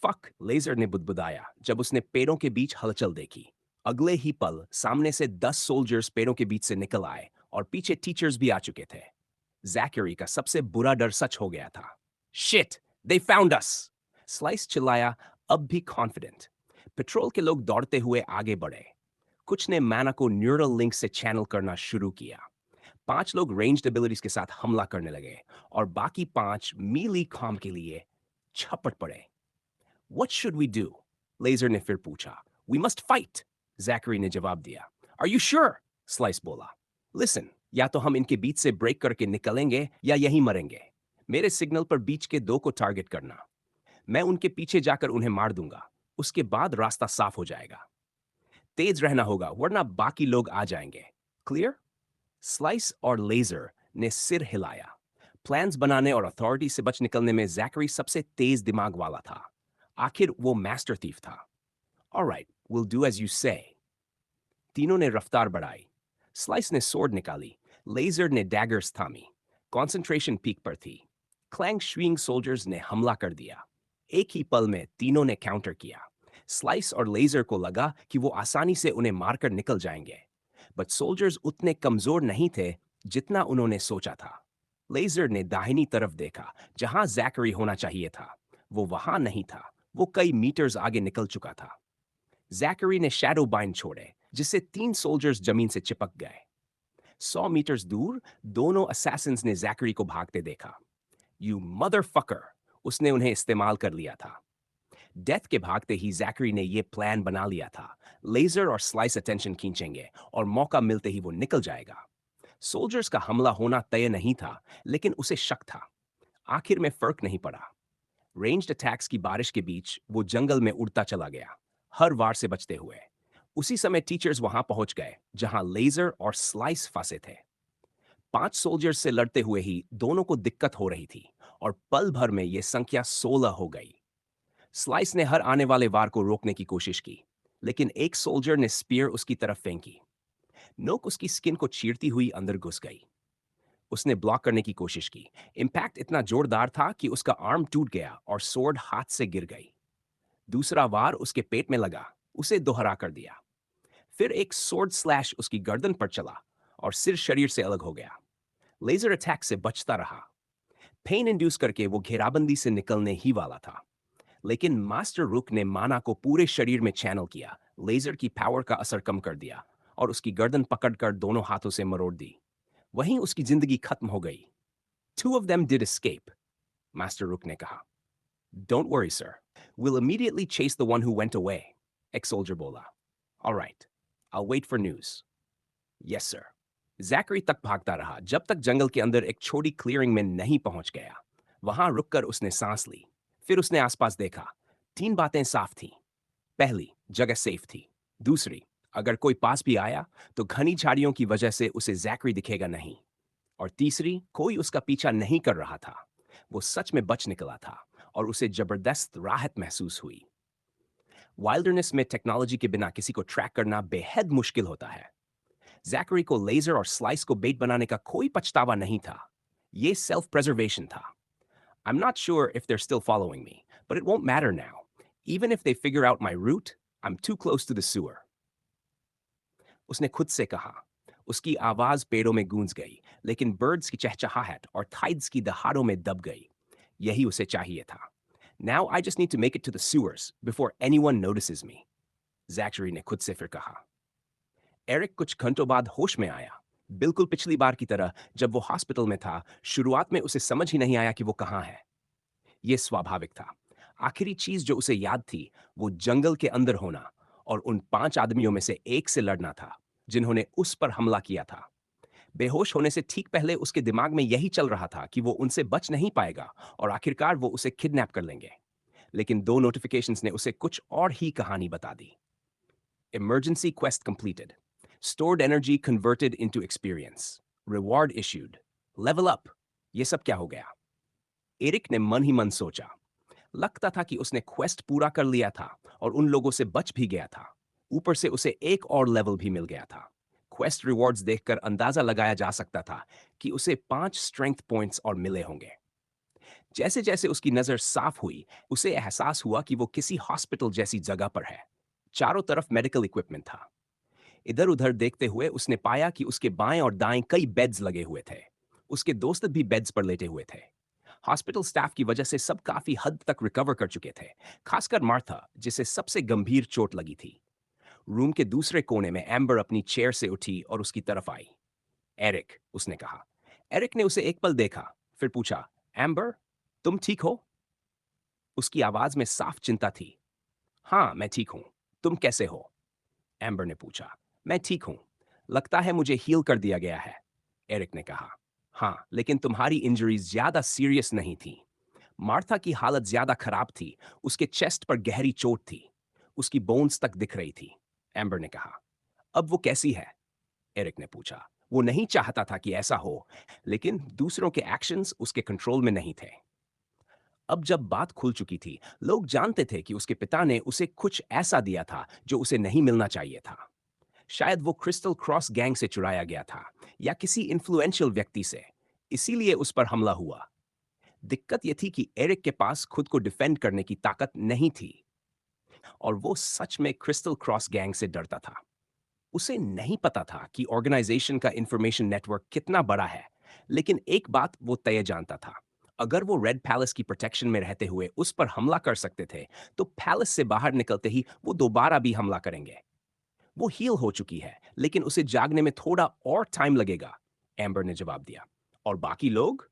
फक, लेजर ने बुदबुदाया जब उसने पेड़ों के बीच हलचल देखी। अगले ही पल सामने से 10 सोल्जर्स पेड़ों के बीच से निकल आए, और पीछे टीचर्स भी आ चुके थे। जैकरी का सबसे बुरा डर सच हो गया था। Shit, they found us! Slice चिल्लाया, अब भी कॉन्फिडेंट। पेट्रोल के लोग दौड़ते हुए आगे बढ़े। कुछ ने मैना को न्यूरल लिंक से चैनल करना शुरू किया। 5 लोग रेंज्ड एबिलिटीज के साथ हमला करने लगे और बाकी 5 मीली काम के लिए छपट पड़े। What should we do? Laser ने फिर पूछा। We must fight, जैकरी ने जवाब दिया। Are you sure? स्लाइस बोला। Listen, या तो हम इनके बीच से ब्रेक करके निकलेंगे या यहीं मरेंगे। मेरे सिग्नल पर बीच के 2 को टारगेट करना। मैं उनके पीछे जाकर उन्हें मार दूंगा। उसके बाद रास्ता साफ हो जाएगा। तेज रहना होगा वरना बाकी लोग आ जाएंगे। क्लियर? स्लाइस और लेजर ने सिर हिलाया। प्लान्स बनाने और अथॉरिटी से बच निकलने में जैकरी सबसे तेज दिमाग वाला था। आखिर वो मास्टर थीफ था। Alright, will do as you say. तीनों ने रफ्तार बढ़ाई। स्लाइस ने सोर्ड निकाली, लेजर ने डैगर्स थामी। कॉन्सेंट्रेशन पीक पर थी। क्लैंग श्विंग सोल्जर्स ने हमला कर दिया। एक ही पल में तीनों ने काउंटर किया। स्लाइस और लेजर को लगा कि वो आसानी से उन्हें मारकर निकल जाएंगे, बट सोल्जर्स उतने कमजोर नहीं थे जितना उन्होंने सोचा था। लेजर ने दाहिनी तरफ देखा जहां जैकरी होना चाहिए था। वो वहां नहीं था, वो कई मीटर्स आगे निकल चुका था। जैकरी ने शैडो बाइंड छोड़े जिससे 3 सोल्जर्स जमीन से चिपक गए। 100 मीटर्स दूर दोनों असैसिन्स ने जैकरी को भागते देखा। यू मदरफकर, उसने उन्हें इस्तेमाल कर लिया था। डेथ के भागते ही जैकरी ने यह प्लान बना लिया था। लेजर और स्लाइस अटेंशन खींचेंगे और मौका मिलते ही वो निकल जाएगा। सोल्जर्स का हमला होना तय नहीं था, लेकिन उसे शक था। आखिर में फर्क नहीं पड़ा। रेंज्ड अटैक्स की बारिश के बीच वो जंगल में उड़ता चला गया, हर वार से बचते हुए। उसी समय टीचर्स वहां पहुंच गए जहां लेजर और स्लाइस फंसे थे। 5 सोल्जर्स से लड़ते हुए ही दोनों को दिक्कत हो रही थी और पल भर में यह संख्या 16 हो गई। स्लाइस ने हर आने वाले वार को रोकने की कोशिश की, लेकिन एक सोल्जर ने स्पीयर उसकी तरफ फेंकी। नोक उसकी स्किन को चीरती हुई अंदर घुस गई। उसने ब्लॉक करने की कोशिश की। इम्पैक्ट इतना जोरदार था कि उसका आर्म टूट गया और सोर्ड हाथ से गिर गई। दूसरा वार उसके पेट में लगा, उसे दोहरा कर दिया। फिर एक सोर्ड स्लैश उसकी गर्दन पर चला और सिर शरीर से अलग हो गया। लेजर अटैक से बचता रहा। पेन इंड्यूस करके वो घेराबंदी से निकलने ही वाला था, लेकिन मास्टर रुक ने माना को पूरे शरीर में चैनल किया, लेजर की पावर का असर कम कर दिया और उसकी गर्दन पकड़कर दोनों हाथों से मरोड़ दी। वहीं उसकी जिंदगी खत्म हो गई। Two of them did escape, master रुक ने कहा। Don't worry, sir. We'll immediately chase the one who went away, ex-soldier बोला। All right, I'll wait for news. Yes, sir. Zachary तक भागता रहा जब तक जंगल के अंदर एक छोटी क्लियरिंग में नहीं पहुंच गया। वहां रुककर उसने सांस ली। फिर उसने आसपास देखा। 3 बातें साफ थीं। पहली, जगह सेफ थी। दूसरी, अगर कोई पास भी आया तो घनी झाड़ियों की वजह से उसे जैकरी दिखेगा नहीं। और तीसरी, कोई उसका पीछा नहीं कर रहा था। वो सच में बच निकला था और उसे जबरदस्त राहत महसूस हुई। वाइल्डरनेस में टेक्नोलॉजी के बिना किसी को ट्रैक करना बेहद मुश्किल होता है। जैकरी को लेजर और स्लाइस को बेट बनाने का कोई पछतावा नहीं था। ये सेल्फ प्रेजर्वेशन था। I'm not sure if they're still following me, but it won't matter now. Even if they figure out my route, I'm too close to the sewer. उसने खुद से कहा। उसकी आवाज पेड़ों में गूंज गई, लेकिन बर्ड्स की चहचहाहट और थाइड्स की दहाड़ों में दब गई। यही उसे चाहिए था। Now I just need to make it to the sewers before anyone notices me. Zachary ने खुद से फिर कहा। एरिक कुछ घंटों बाद होश में आया। बिल्कुल पिछली बार की तरह जब वो हॉस्पिटल में था, शुरुआत में उसे समझ ही नहीं आया कि वो कहाँ है। ये स्वाभाविक था। आखिरी चीज जो उसे याद थी, वो जंगल के अंदर होना और उन 5 आदमियों में से एक से लड़ना था, जिन्होंने उस पर हमला किया था। बेहोश होने से ठीक पहले उसके दिमाग में यही चल रहा था कि वो उनसे बच नहीं पाएगा और आखिरकार वो उसे किडनैप कर लेंगे। लेकिन 2 नोटिफिकेशंस ने उसे कुछ और ही कहानी बता दी। Emergency quest completed, stored energy converted into experience, reward issued, level up. ये सब क्या हो गया? एरिक ने मन ही मन सोचा। लगता था कि उसने क्वेस्ट पूरा कर लिया था और उन लोगों से बच भी गया था। ऊपर से उसे एक और लेवल भी मिल गया था। क्वेस्ट रिवॉर्ड्स देखकर अंदाजा लगाया जा सकता था कि उसे 5 स्ट्रेंथ पॉइंट्स और मिले होंगे। जैसे जैसे उसकी नजर साफ हुई, उसे एहसास हुआ कि वो किसी हॉस्पिटल जैसी जगह पर है। चारों तरफ मेडिकल इक्विपमेंट था। इधर उधर देखते हुए उसने पाया कि उसके बाएं और दाएं कई बेड्स लगे हुए थे। उसके दोस्त भी बेड्स पर लेटे हुए थे। हॉस्पिटल स्टाफ की वजह से सब काफी हद तक रिकवर कर चुके थे, खासकर मार्था, जिसे सबसे गंभीर चोट लगी थी। रूम के दूसरे कोने में एम्बर अपनी चेयर से उठी और उसकी तरफ आई। एरिक, उसने कहा। एरिक ने उसे एक पल देखा, फिर पूछा, एम्बर, तुम ठीक हो? उसकी आवाज में साफ चिंता थी। हाँ, मैं ठीक हूं। तुम कैसे हो? एम्बर ने पूछा। मैं ठीक हूं। लगता है मुझे हील कर दिया गया है, एरिक ने कहा। हाँ, लेकिन तुम्हारी इंजरीज ज्यादा सीरियस नहीं थी। मार्था की हालत ज्यादा खराब थी। उसके चेस्ट पर गहरी चोट थी। उसकी बोन्स तक दिख रही थी, एम्बर ने कहा। अब वो कैसी है? एरिक ने पूछा। वो नहीं चाहता था कि ऐसा हो, लेकिन दूसरों के एक्शंस उसके कंट्रोल में नहीं थे। अब जब बात खुल चुकी थी, लोग जानते थे कि उसके पिता ने उसे कुछ ऐसा दिया था जो उसे नहीं मिलना चाहिए था। शायद वो क्रिस्टल क्रॉस गैंग से चुराया गया था, या किसी इन्फ्लुएंशियल व्यक्ति से। इसीलिए उस पर हमला हुआ। दिक्कत यह थी कि एरिक के पास खुद को डिफेंड करने की ताकत नहीं थी, और वो सच में क्रिस्टल क्रॉस गैंग से डरता था। उसे नहीं पता था कि ऑर्गेनाइजेशन का इंफॉर्मेशन नेटवर्क कितना बड़ा है, लेकिन एक बात वो तय जानता था। अगर वो रेड पैलेस की प्रोटेक्शन में रहते हुए उस पर हमला कर सकते थे, तो पैलेस से बाहर निकलते ही वो दोबारा भी हमला करेंगे। वो हील हो चुकी है, लेकिन उसे जागने में थोड़ा और टाइम लगेगा, एम्बर ने जवाब दिया। और बाकी लोग?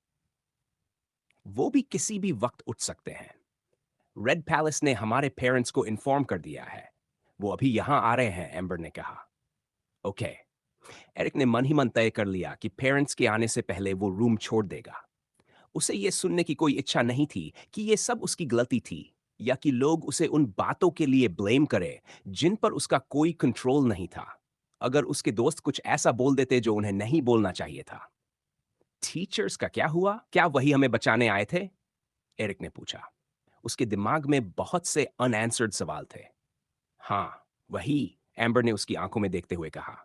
वो भी किसी भी वक्त उठ सकते हैं। रेड पैलेस ने हमारे पेरेंट्स को इन्फॉर्म कर दिया है। वो अभी यहां आ रहे हैं, एम्बर ने कहा। ओके। एरिक ने मन ही मन तय कर लिया कि पेरेंट्स के आने से पहले वो रूम छोड़ देगा। उसे ये सुनने की कोई इच्छा नहीं थी कि ये सब उसकी गलती थी, या कि लोग उसे उन बातों के लिए ब्लेम करें जिन पर उसका कोई कंट्रोल नहीं था। अगर उसके दोस्त कुछ ऐसा बोल देते जो उन्हें नहीं बोलना चाहिए था। टीचर्स का क्या हुआ? क्या वही हमें बचाने आए थे? एरिक ने पूछा। उसके दिमाग में बहुत से अनआंसर्ड सवाल थे। हाँ, वही, एम्बर ने उसकी आंखों में देखते हुए कहा।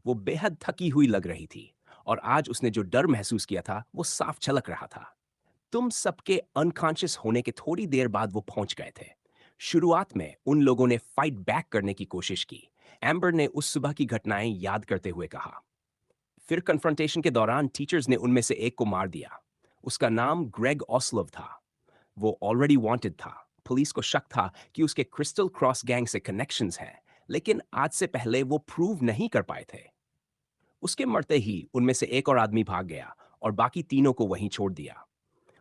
वो बेहद थकी हुई लग रही थी, और आज उसने जो डर महसूस किया था वो साफ झलक रहा था। तुम सबके अनकॉन्शियस होने के थोड़ी देर बाद वो पहुंच गए थे। शुरुआत में उन लोगों ने फाइट बैक करने की कोशिश की, एम्बर ने उस सुबह की घटनाएं याद करते हुए कहा। फिर कन्फ्रंटेशन के दौरान टीचर्स ने उनमें से एक को मार दिया। उसका नाम ग्रेग ऑस्लोव था। वो ऑलरेडी वांटेड था। पुलिस को शक था कि उसके क्रिस्टल क्रॉस गैंग से कनेक्शंस हैं, लेकिन आज से पहले वो प्रूव नहीं कर पाए थे। उसके मरते ही उनमें से एक और आदमी भाग गया, और बाकी तीनों को वहीं छोड़ दिया।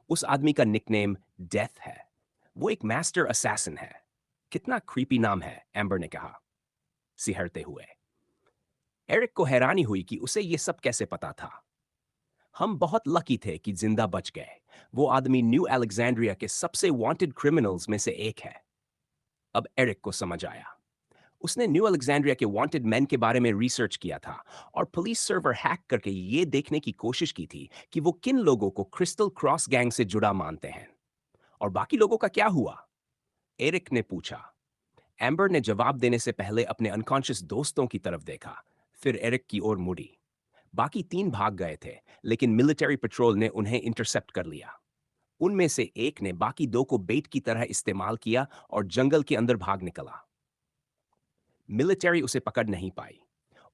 उस आदमी का निकनेम डेथ है। वो एक मास्टर असैसिन है। कितना क्रीपी नाम है, एम्बर ने कहा, सिहरते हुए। एरिक को हैरानी हुई कि उसे ये सब कैसे पता था। हम बहुत लकी थे कि जिंदा बच गए। वो आदमी न्यू अलेक्जेंड्रिया के सबसे वांटेड क्रिमिनल्स में से एक है। अब एरिक को समझ आया। उसने न्यू अलेक्जेंड्रिया के वांटेड मैन के बारे में रिसर्च किया था, और पुलिस सर्वर हैक करके ये देखने की कोशिश की थी कि वो किन लोगों को क्रिस्टल क्रॉस गैंग से जुड़ा मानते हैं। और बाकी लोगों का क्या हुआ? एरिक ने पूछा। एम्बर ने जवाब देने से पहले अपने अनकॉन्शियस दोस्तों की तरफ देखा, फिर एरिक की ओर मुड़ी। बाकी तीन भाग गए थे, लेकिन मिलिट्री पेट्रोल ने उन्हें इंटरसेप्ट कर लिया। उनमें से एक ने बाकी दो को बेट की तरह इस्तेमाल किया और जंगल के अंदर भाग निकला। मिलिट्री उसे पकड़ नहीं पाई।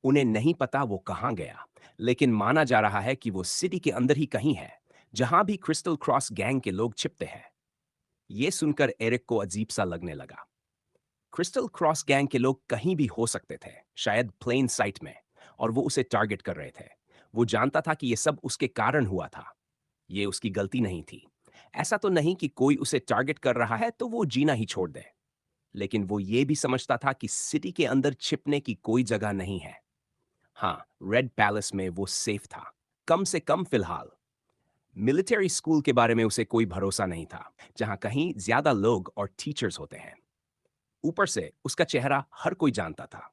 उन्हें नहीं पता वो कहां गया, लेकिन माना जा रहा है कि वो सिटी के अंदर ही कहीं है, जहां भी क्रिस्टल क्रॉस गैंग के लोग छिपते हैं। ये सुनकर एरिक को अजीब सा लगने लगा। क्रिस्टल क्रॉस गैंग के लोग कहीं भी हो सकते थे, शायद प्लेन साइट में, और वो उसे टारगेट कर रहे थे। वो जानता था कि ये सब उसके कारण हुआ था। ये उसकी गलती नहीं थी। ऐसा तो नहीं कि कोई उसे टारगेट कर रहा है तो वो जीना ही छोड़ दे। लेकिन वो ये भी समझता था कि सिटी के अंदर छिपने की कोई जगह नहीं है। हाँ, रेड पैलेस में वो सेफ था, कम से कम फिलहाल। मिलिट्री स्कूल के बारे में उसे कोई भरोसा नहीं था, जहां कहीं ज्यादा लोग और टीचर्स होते हैं। ऊपर से उसका चेहरा हर कोई जानता था।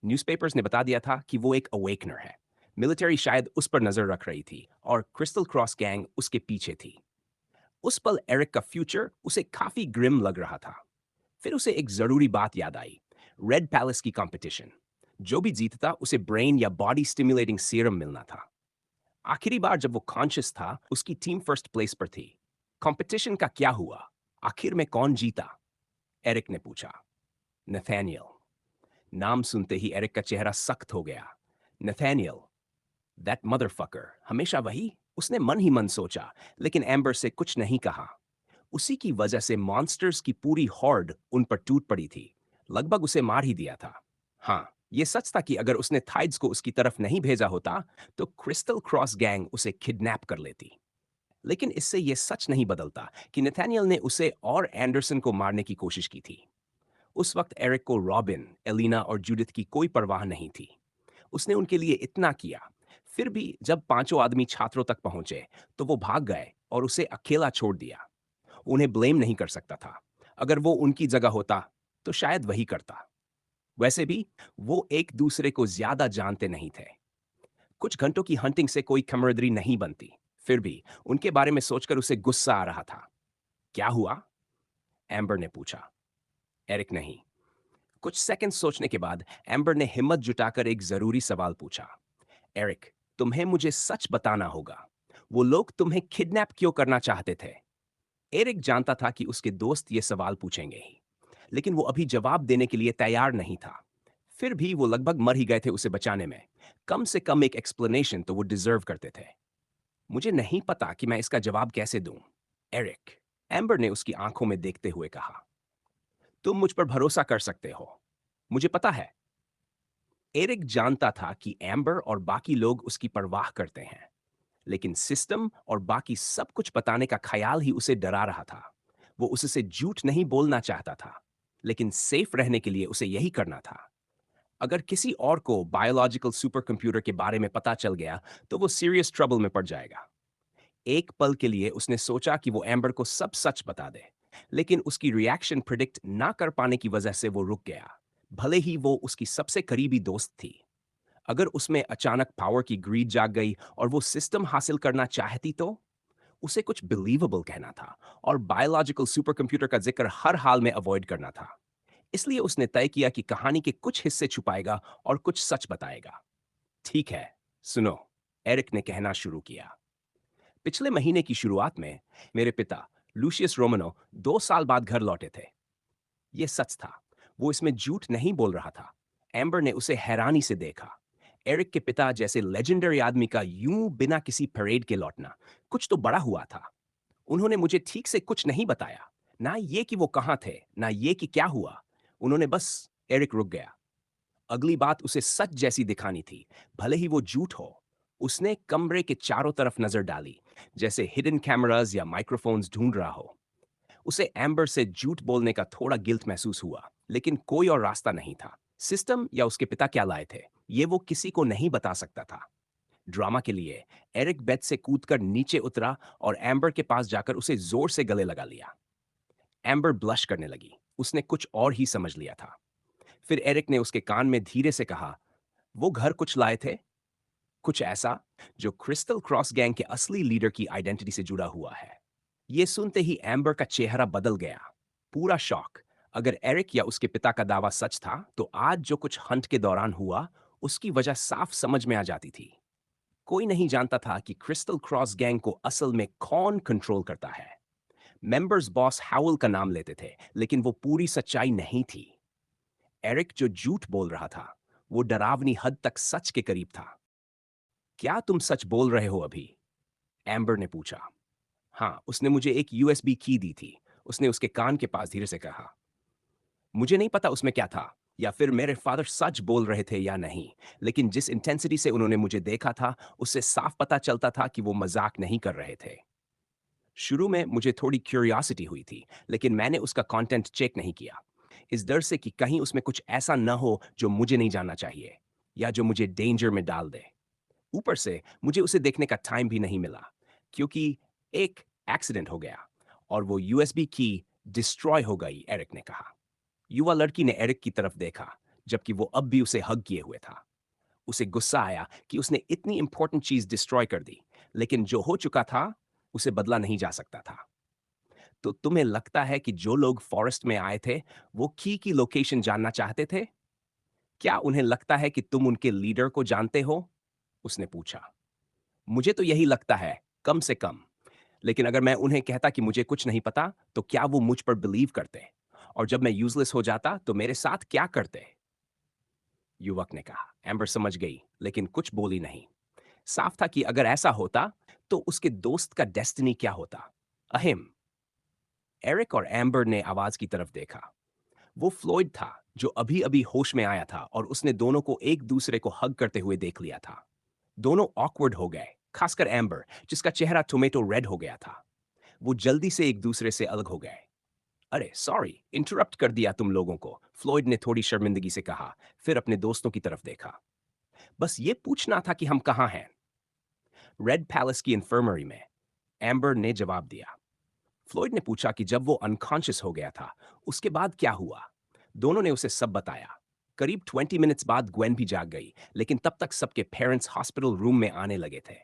न्यूज़पेपर्स ने बता दिया था कि वो एक अवेकनर है। मिलिट्री शायद उस पर नजर रख रही थी, और क्रिस्टल क्रॉस गैंग उसके पीछे थी। उस पल एरिक का फ्यूचर उसे काफी ग्रिम लग रहा था। फिर उसे एक जरूरी बात याद आई। रेड पैलेस की कंपटीशन। जो भी जीतता उसे ब्रेन या बॉडी स्टिमुलेटिंग सीरम मिलना था। आखिरी बार जब वो कॉन्शियस था, उसकी टीम फर्स्ट प्लेस पर थी। कंपटीशन का क्या हुआ? आखिर में कौन जीता? एरिक ने पूछा। नथानियल। नाम सुनते ही एरिक का चेहरा सख्त हो गया। नथानियल, दैट मदरफकर, हमेशा वही? उसने मन ही मन सोचा, लेकिन एम्बर से कुछ नहीं कहा। उसी की वजह से मॉन्स्टर्स की पूरी हॉर्ड उन पर टूट पड़ी थी। लगभग उसे मार ही दिया था। हाँ, ये सच था कि अगर उसने थाइड्स को उसकी तरफ नहीं भेजा होता, तो क्रिस्टल क्रॉस गैंग उसे किडनैप कर लेती। लेकिन इससे ये सच नहीं बदलता कि नथानियल ने उसे और एंडरसन को मारने की कोशिश की थी। उस वक्त एरिक को रॉबिन, एलिना और जूडिथ की कोई परवाह नहीं थी। उसने उनके लिए इतना किया। फिर भी जब पांचों आदमी छात्रों तक पहुंचे, तो वो भाग गए और उसे अकेला छोड़ दिया। उन्हें ब्लेम नहीं कर सकता था। अगर वो उनकी जगह होता, तो शायद वही करता। वैसे भी वो एक दूसरे को ज्यादा जानते नहीं थे। कुछ घंटों की हंटिंग से कोई कमरदरी नहीं बनती। फिर भी उनके बारे में सोचकर उसे गुस्सा आ रहा था। क्या हुआ? एम्बर ने पूछा। एरिक नहीं। कुछ सेकंड सोचने के बाद एम्बर ने हिम्मत जुटाकर एक जरूरी सवाल पूछा। एरिक, तुम्हें मुझे सच बताना होगा। वो लोग तुम्हें किडनैप क्यों करना चाहते थे? एरिक जानता था कि उसके दोस्त ये सवाल पूछेंगे ही, लेकिन वो अभी जवाब देने के लिए तैयार नहीं था। फिर भी वो लगभग मर ही गए थे उसे बचाने में। कम से कम एक एक्सप्लेनेशन तो वो डिजर्व करते थे। मुझे नहीं पता कि मैं इसका जवाब कैसे दूं। एरिक, एम्बर ने उसकी आंखों में देखते हुए कहा। तुम मुझ पर भरोसा कर सकते हो, मुझे पता है। एरिक जानता था कि एम्बर और बाकी लोग उसकी परवाह करते हैं, लेकिन सिस्टम और बाकी सब कुछ बताने का ख्याल ही उसे डरा रहा था। वो उससे झूठ नहीं बोलना चाहता था, लेकिन सेफ रहने के लिए उसे यही करना था। अगर किसी और को बायोलॉजिकल सुपर कंप्यूटर के बारे में पता चल गया, तो वो सीरियस ट्रबल में पड़ जाएगा। एक पल के लिए उसने सोचा कि वो एम्बर को सब सच बता दे, लेकिन उसकी रिएक्शन प्रिडिक्ट ना कर पाने की वजह से वो रुक गया। भले ही वो उसकी सबसे करीबी दोस्त थी। अगर उसमें अचानक पावर की ग्रीड जाग गई और वो सिस्टम हासिल करना चाहती, तो उसे कुछ बिलीवेबल कहना था और बायोलॉजिकल सुपर कंप्यूटर का जिक्र हर हाल में अवॉइड करना था। इसलिए उसने तय किया कि कहानी के कुछ हिस्से छुपाएगा और कुछ सच बताएगा। ठीक है, सुनो, एरिक ने कहना शुरू किया। पिछले महीने की शुरुआत में मेरे पिता, लूशियस रोमनो, 2 साल बाद घर लौटे थे। ये सच था। वो इसमें झूठ नहीं बोल रहा था। एम्बर ने उसे हैरानी से देखा। एरिक के पिता जैसे लेजेंडरी आदमी का यूं बिना किसी परेड के लौटना, कुछ तो बड़ा हुआ था। उन्होंने मुझे ठीक से कुछ नहीं बताया। ना ये कि वो कहाँ थे, ना ये कि क्या हुआ। उन्होंने बस। एरिक रुक गया। अगली बात उसे सच जैसी दिखानी थी, भले ही वो झूठ हो। उसने कमरे के चारों तरफ नजर डाली, जैसे हिडन कैमरास या माइक्रोफोन्स ढूंढ रहा हो। उसे एम्बर से झूठ बोलने का थोड़ा गिल्ट महसूस हुआ, लेकिन कोई और रास्ता नहीं था। सिस्टम या उसके पिता क्या लाए थे, ये वो किसी को नहीं बता सकता था। ड्रामा के लिए एरिक बेड से कूदकर नीचे उतरा और एम्बर के पास जाकर उसे जोर से गले लगा लिया। एम्बर ब्लश करने लगी। उसने कुछ और ही समझ लिया था। फिर एरिक ने उसके कान में धीरे से कहा, वो घर कुछ लाए थे, कुछ ऐसा जो क्रिस्टल क्रॉस गैंग के असली लीडर की आइडेंटिटी से जुड़ा हुआ है। ये सुनते ही एम्बर का चेहरा बदल गया। पूरा शॉक। अगर एरिक या उसके पिता का दावा सच था, तो आज जो कुछ हंट के दौरान हुआ, उसकी वजह साफ समझ में आ जाती थी। कोई नहीं जानता था कि क्रिस्टल क्रॉस गैंग को असल में कौन कंट्रोल करता है। मेंबर्स बॉस हाउल का नाम लेते थे, लेकिन वो पूरी सच्चाई नहीं थी। एरिक जो झूठ बोल रहा था, वो डरावनी हद तक सच के करीब था। क्या तुम सच बोल रहे हो अभी? एम्बर ने पूछा। हाँ, उसने मुझे एक यूएसबी की दी थी। उसने उसके कान के पास धीरे से कहा। मुझे नहीं पता उसमें क्या था, या फिर मेरे फादर सच बोल रहे थे या नहीं, लेकिन जिस इंटेंसिटी से उन्होंने मुझे देखा था, उससे साफ पता चलता था कि वो मजाक नहीं कर रहे थे। शुरू में मुझे थोड़ी क्यूरियोसिटी हुई थी, लेकिन मैंने उसका कंटेंट चेक नहीं किया, इस डर से कि कहीं उसमें कुछ ऐसा न हो जो मुझे नहीं जानना चाहिए, या जो मुझे डेंजर में डाल दे। ऊपर से मुझे उसे देखने का टाइम भी नहीं मिला, क्योंकि एक एक्सीडेंट हो गया और वो यूएसबी की डिस्ट्रॉय हो गई, एरिक ने कहा। युवा लड़की ने एरिक की तरफ देखा, जबकि वो अब भी उसे हग किए हुए था। उसे गुस्सा आया कि उसने इतनी इंपॉर्टेंट चीज डिस्ट्रॉय कर दी, लेकिन जो हो चुका था, उसे बदला नहीं जा सकता था। तो तुम्हें लगता है कि जो लोग फॉरेस्ट में आए थे, वो की लोकेशन जानना चाहते थे? क्या उन्हें लगता है कि तुम उनके लीडर को जानते हो? उसने पूछा। मुझे तो यही लगता है, कम से कम। लेकिन अगर मैं उन्हें कहता कि मुझे कुछ नहीं पता, तो क्या वो मुझ पर बिलीव करते? और जब मैं यूजलेस हो जाता, तो मेरे साथ क्या करते? युवक ने कहा। एम्बर समझ गई, लेकिन कुछ बोली नहीं। साफ था कि अगर ऐसा होता, तो उसके दोस्त का डेस्टिनी क्या होता? अहिम। एरिक और एम्बर ने आवाज की तरफ देखा। वो फ्लोइड था, जो अभी अभी होश में आया था और उसने दोनों को एक दूसरे को हग करते हुए देख लिया था। दोनों ऑकवर्ड हो गए, खासकर एम्बर जिसका चेहरा टोमेटो रेड हो गया था। वो जल्दी से एक दूसरे से अलग हो गए। अरे सॉरी, इंटरप्ट कर दिया तुम लोगों को, फ्लॉयड ने थोड़ी शर्मिंदगी से कहा, फिर अपने दोस्तों की तरफ देखा। बस ये पूछना था कि हम कहाँ हैं। रेड पैलेस की इन्फर्मरी में, एम्बर ने जवाब दिया। फ्लॉयड ने पूछा कि जब वो अनकॉन्शियस हो गया था उसके बाद क्या हुआ। दोनों ने उसे सब बताया। करीब 20 मिनट्स बाद ग्वेन भी जाग गई, लेकिन तब तक सबके पेरेंट्स हॉस्पिटल रूम में आने लगे थे।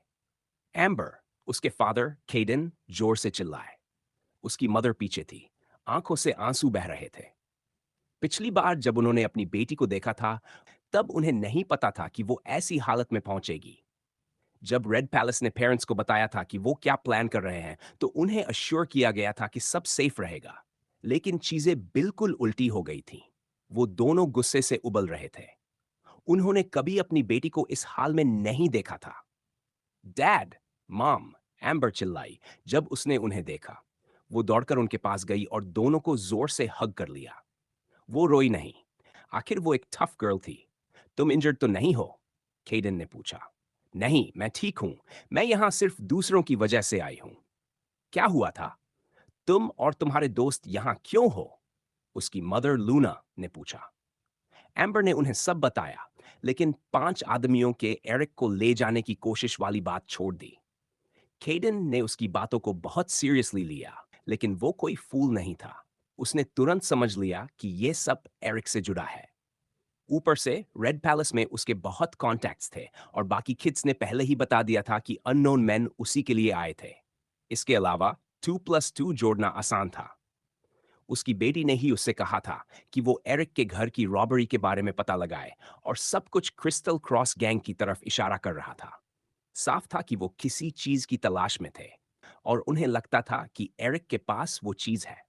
एम्बर, उसके फादर केडन जोर से चिल्लाए। उसकी मदर पीछे थी, आंखों से आंसू बह रहे थे। पिछली बार जब उन्होंने अपनी बेटी को देखा था तब उन्हें नहीं पता था कि वो ऐसी हालत में पहुंचेगी। जब रेड पैलेस ने पेरेंट्स को बताया था कि वो क्या प्लान कर रहे हैं तो उन्हें अश्योर किया गया था कि सब सेफ रहेगा। लेकिन चीजें बिल्कुल उल्टी हो गई थीं। वो दोनों गुस्से से उबल रहे थे। उन्होंने कभी अपनी बेटी को इस हाल में नहीं देखा था। डैड, मॉम, एम्बर चिल्लाई जब उसने उन्हें देखा। वो दौड़कर उनके पास गई और दोनों को जोर से हग कर लिया। वो रोई नहीं। आखिर वो एक टफ गर्ल थी। तुम इंजर्ड तो नहीं हो? केडन ने पूछा। नहीं, मैं ठीक हूं। मैं यहां सिर्फ दूसरों की वजह से आई हूं। क्या हुआ था? तुम और तुम्हारे दोस्त यहां क्यों हो? उसकी मदर लूना ने पूछा। एम्बर ने उन्हें सब बताया, लेकिन 5 आदमियों के एरिक को ले जाने की कोशिश वाली बात छोड़ दी। केडन ने उसकी बातों को बहुत सीरियसली लिया, लेकिन वो कोई फूल नहीं था। उसने तुरंत समझ लिया कि ये सब एरिक से जुड़ा है। ऊपर से रेड पैलेस में उसके बहुत कॉन्टैक्ट्स थे और बाकी किड्स ने पहले ही बता दिया था कि अननोन मैन उसी के लिए आए थे। इसके अलावा 2+2 जोड़ना आसान था। उसकी बेटी ने ही उससे कहा था कि वो एरिक के घर की रॉबरी के बारे में पता लगाए और सब कुछ क्रिस्टल क्रॉस गैंग की तरफ इशारा कर रहा था। साफ था कि वो किसी चीज की तलाश में थे और उन्हें लगता था कि एरिक के पास वो चीज है।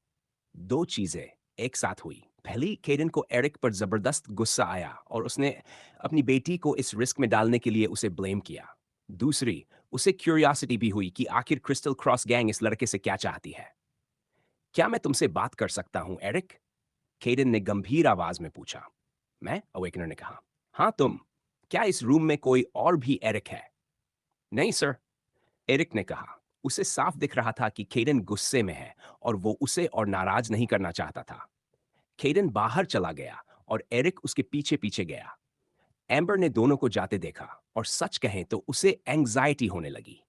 दो चीजें एक साथ हुई। पहली, केडन को एरिक पर जबरदस्त गुस्सा आया और उसने अपनी बेटी को इस रिस्क में डालने के लिए उसे ब्लेम किया। दूसरी, उसे क्यूरियोसिटी भी हुई कि आखिर क्रिस्टल क्रॉस गैंग इस लड़के से क्या चाहती है। क्या मैं तुमसे बात कर सकता हूं एरिक? केडन ने गंभीर आवाज में पूछा। मैं? अवेकनर ने कहा। हाँ तुम। क्या इस रूम में कोई और भी एरिक है? नहीं सर, एरिक ने कहा। उसे साफ दिख रहा था कि केडन गुस्से में है और वो उसे और नाराज नहीं करना चाहता था। केडन बाहर चला गया और एरिक उसके पीछे पीछे गया। एम्बर ने दोनों को जाते देखा और सच कहें तो उसे एंग्जाइटी होने लगी।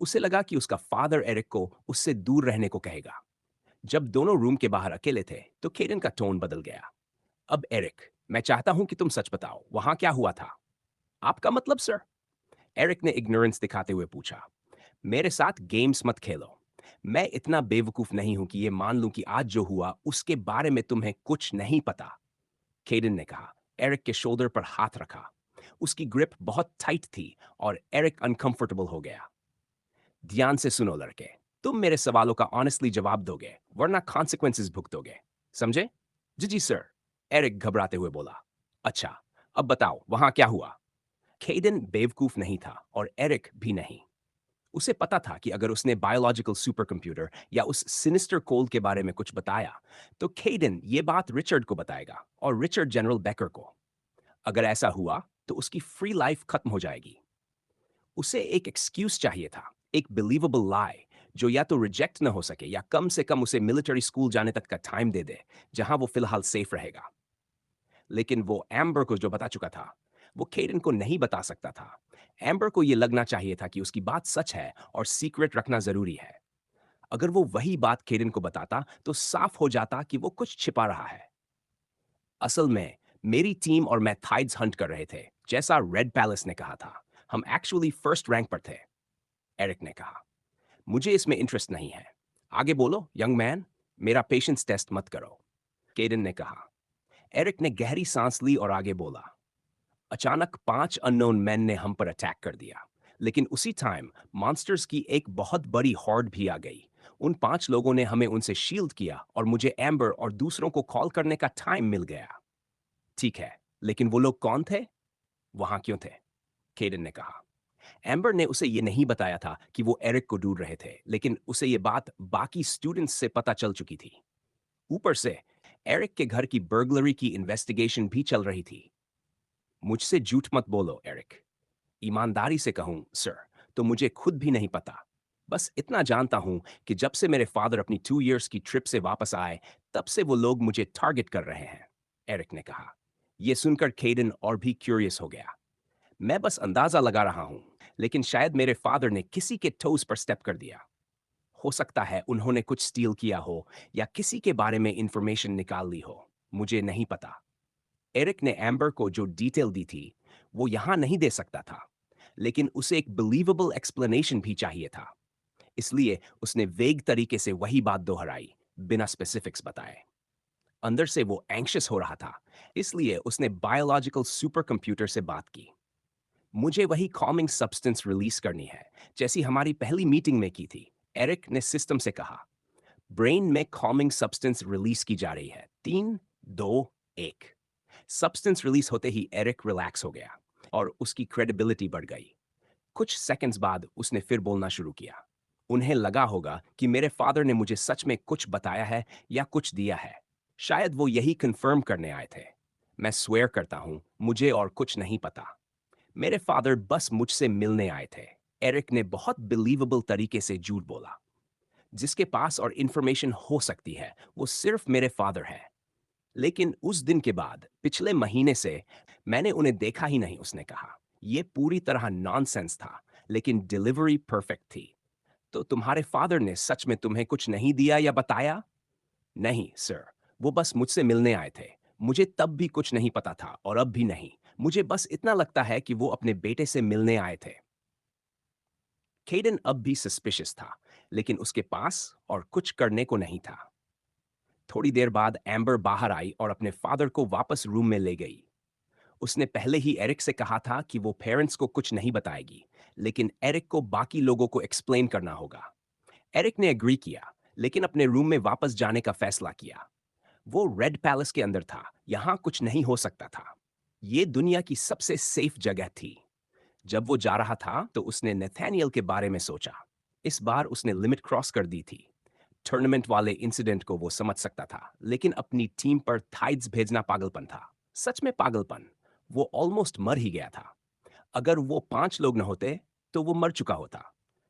उसे लगा कि उसका फादर एरिक को उससे दूर रहने को कहेगा। जब दोनों रूम के बाहर अकेले थे तो केडन का टोन बदल गया। अब एरिक, मैं चाहता हूं कि तुम सच बताओ, वहां क्या हुआ था? आपका मतलब सर? एरिक ने इग्नोरेंस दिखाते हुए पूछा। मेरे साथ गेम्स मत खेलो। मैं इतना बेवकूफ नहीं हूं कि ये मान लूं कि आज जो हुआ उसके बारे में तुम्हें कुछ नहीं पता। केडन ने कहा। एरिक के शोल्डर पर हाथ रखा। उसकी ग्रिप बहुत टाइट थी और एरिक अनकंफर्टेबल हो गया। ध्यान से सुनो लड़के, तुम मेरे सवालों का ऑनेस्टली जवाब दोगे वरना कॉन्सिक्वेंसेस भुगतोगे, समझे? जी जी सर, एरिक घबराते हुए बोला। अच्छा, अब बताओ वहां क्या हुआ? केडन बेवकूफ नहीं था और एरिक भी नहीं। उसे पता था कि अगर उसने बायोलॉजिकल सुपर कंप्यूटर या उस सिनिस्टर कोल्ड के बारे में कुछ बताया तो केडन ये बात रिचर्ड को बताएगा और रिचर्ड जनरल बेकर को। अगर ऐसा हुआ तो उसकी फ्री लाइफ खत्म हो जाएगी। उसे एक एक्सक्यूज चाहिए था, एक बिलीवेबल लाई जो या तो रिजेक्ट न हो सके या कम से कम उसे मिलिट्री स्कूल जाने तक का टाइम दे दे जहां वो फिलहाल सेफ रहेगा। लेकिन वो एम्बर को जो बता चुका था वो केडन को नहीं बता सकता था। एम्बर को ये लगना चाहिए था कि उसकी बात सच है और सीक्रेट रखना जरूरी है। अगर वो वही बात केडन को बताता तो साफ हो जाता कि वो कुछ छिपा रहा है। असल में मेरी टीम और मैं थाइड्स हंट कर रहे थे, जैसा रेड पैलेस ने कहा था। हम एक्चुअली फर्स्ट रैंक पर थे, एरिक ने कहा। मुझे इसमें इंटरेस्ट नहीं है। आगे बोलो यंग मैन, मेरा पेशेंस टेस्ट मत करो, केडन ने कहा। एरिक ने गहरी सांस ली और आगे बोला। अचानक 5 अननोन मैन ने हम पर अटैक कर दिया, लेकिन उसी टाइम मॉन्स्टर्स की एक बहुत बड़ी हॉर्ड भी आ गई। उन 5 लोगों ने हमें उनसे शील्ड किया और मुझे एम्बर और दूसरों को कॉल करने का टाइम मिल गया। ठीक है, लेकिन वो लोग कौन थे? वहां क्यों थे? केडन ने कहा। एम्बर ने उसे ये नहीं बताया था कि वो एरिक को ढूंढ रहे थे, लेकिन उसे ये बात बाकी स्टूडेंट्स से पता चल चुकी थी। ऊपर से एरिक के घर की बर्गलरी की इन्वेस्टिगेशन भी चल रही थी। मुझसे झूठ मत बोलो एरिक। ईमानदारी से कहूं सर, तो मुझे खुद भी नहीं पता। बस इतना जानता हूं कि जब से मेरे फादर अपनी 2 इयर्स की ट्रिप से वापस आए, तब से वो लोग मुझे टारगेट कर रहे हैं, एरिक ने कहा। यह सुनकर केडन और भी क्यूरियस हो गया। मैं बस अंदाजा लगा रहा हूं, लेकिन शायद मेरे फादर ने किसी के टोस पर स्टेप कर दिया। हो सकता है उन्होंने कुछ स्टील किया हो या किसी के बारे में इंफॉर्मेशन निकाल ली हो। मुझे नहीं पता। एरिक ने एम्बर को जो डिटेल दी थी, वो यहां नहीं दे सकता था, लेकिन उसे एक बिलीवेबल एक्सप्लेनेशन भी चाहिए था। इसलिए उसने वेग तरीके से वही बात दोहराई, बिना स्पेसिफिक्स बताए। अंदर से वो एंग्शियस हो रहा था, इसलिए उसने बायोलॉजिकल सुपर कंप्यूटर से बात की। मुझे वही कॉमिंग सब्सटेंस रिलीज करनी है, जैसी हमारी पहली मीटिंग में की थी, एरिक ने सिस्टम से कहा। ब्रेन में कॉमिंग सब्सटेंस रिलीज की जा रही है। 3, 2, 1। सब्सटेंस रिलीज होते ही एरिक रिलैक्स हो गया और उसकी क्रेडिबिलिटी बढ़ गई। कुछ सेकंड्स बाद उसने फिर बोलना शुरू किया। उन्हें लगा होगा कि मेरे फादर ने मुझे सच में कुछ बताया है या कुछ दिया है। शायद वो यही कंफर्म करने आए थे। मैं स्वेयर करता हूं, मुझे और कुछ नहीं पता। मेरे फादर बस मुझसे मिलने आए थे। एरिक ने बहुत बिलीवेबल तरीके से झूठ बोला। जिसके पास और इंफॉर्मेशन हो सकती है, वो सिर्फ मेरे फादर है। लेकिन उस दिन के बाद पिछले महीने से मैंने उन्हें देखा ही नहीं, उसने कहा। यह पूरी तरह नॉनसेंस था, लेकिन डिलीवरी परफेक्ट थी। तो तुम्हारे फादर ने सच में तुम्हें कुछ नहीं दिया या बताया? नहीं सर, वो बस मुझसे मिलने आए थे। मुझे तब भी कुछ नहीं पता था और अब भी नहीं। मुझे बस इतना लगता है कि वो अपने बेटे से मिलने आए थे। केडन अब भी सस्पिशियस था, लेकिन उसके पास और कुछ करने को नहीं था। थोड़ी देर बाद एम्बर बाहर आई और अपने फादर को वापस रूम में ले गई। उसने पहले ही एरिक से कहा था कि वो पेरेंट्स को कुछ नहीं बताएगी, लेकिन एरिक को बाकी लोगों को एक्सप्लेन करना होगा। एरिक ने एग्री किया, लेकिन अपने रूम में वापस जाने का फैसला किया। वो रेड पैलेस के अंदर था, यहां कुछ नहीं हो सकता था। ये दुनिया की सबसे सेफ जगह थी। जब वो जा रहा था तो उसने नेथानियल के बारे में सोचा। इस बार उसने लिमिट क्रॉस कर दी थी। टूर्नामेंट वाले इंसिडेंट को वो समझ सकता था, लेकिन अपनी टीम पर थाइड्स भेजना पागलपन था। सच में पागलपन। वो ऑलमोस्ट मर ही गया था। अगर वो 5 लोग न होते तो वो मर चुका होता।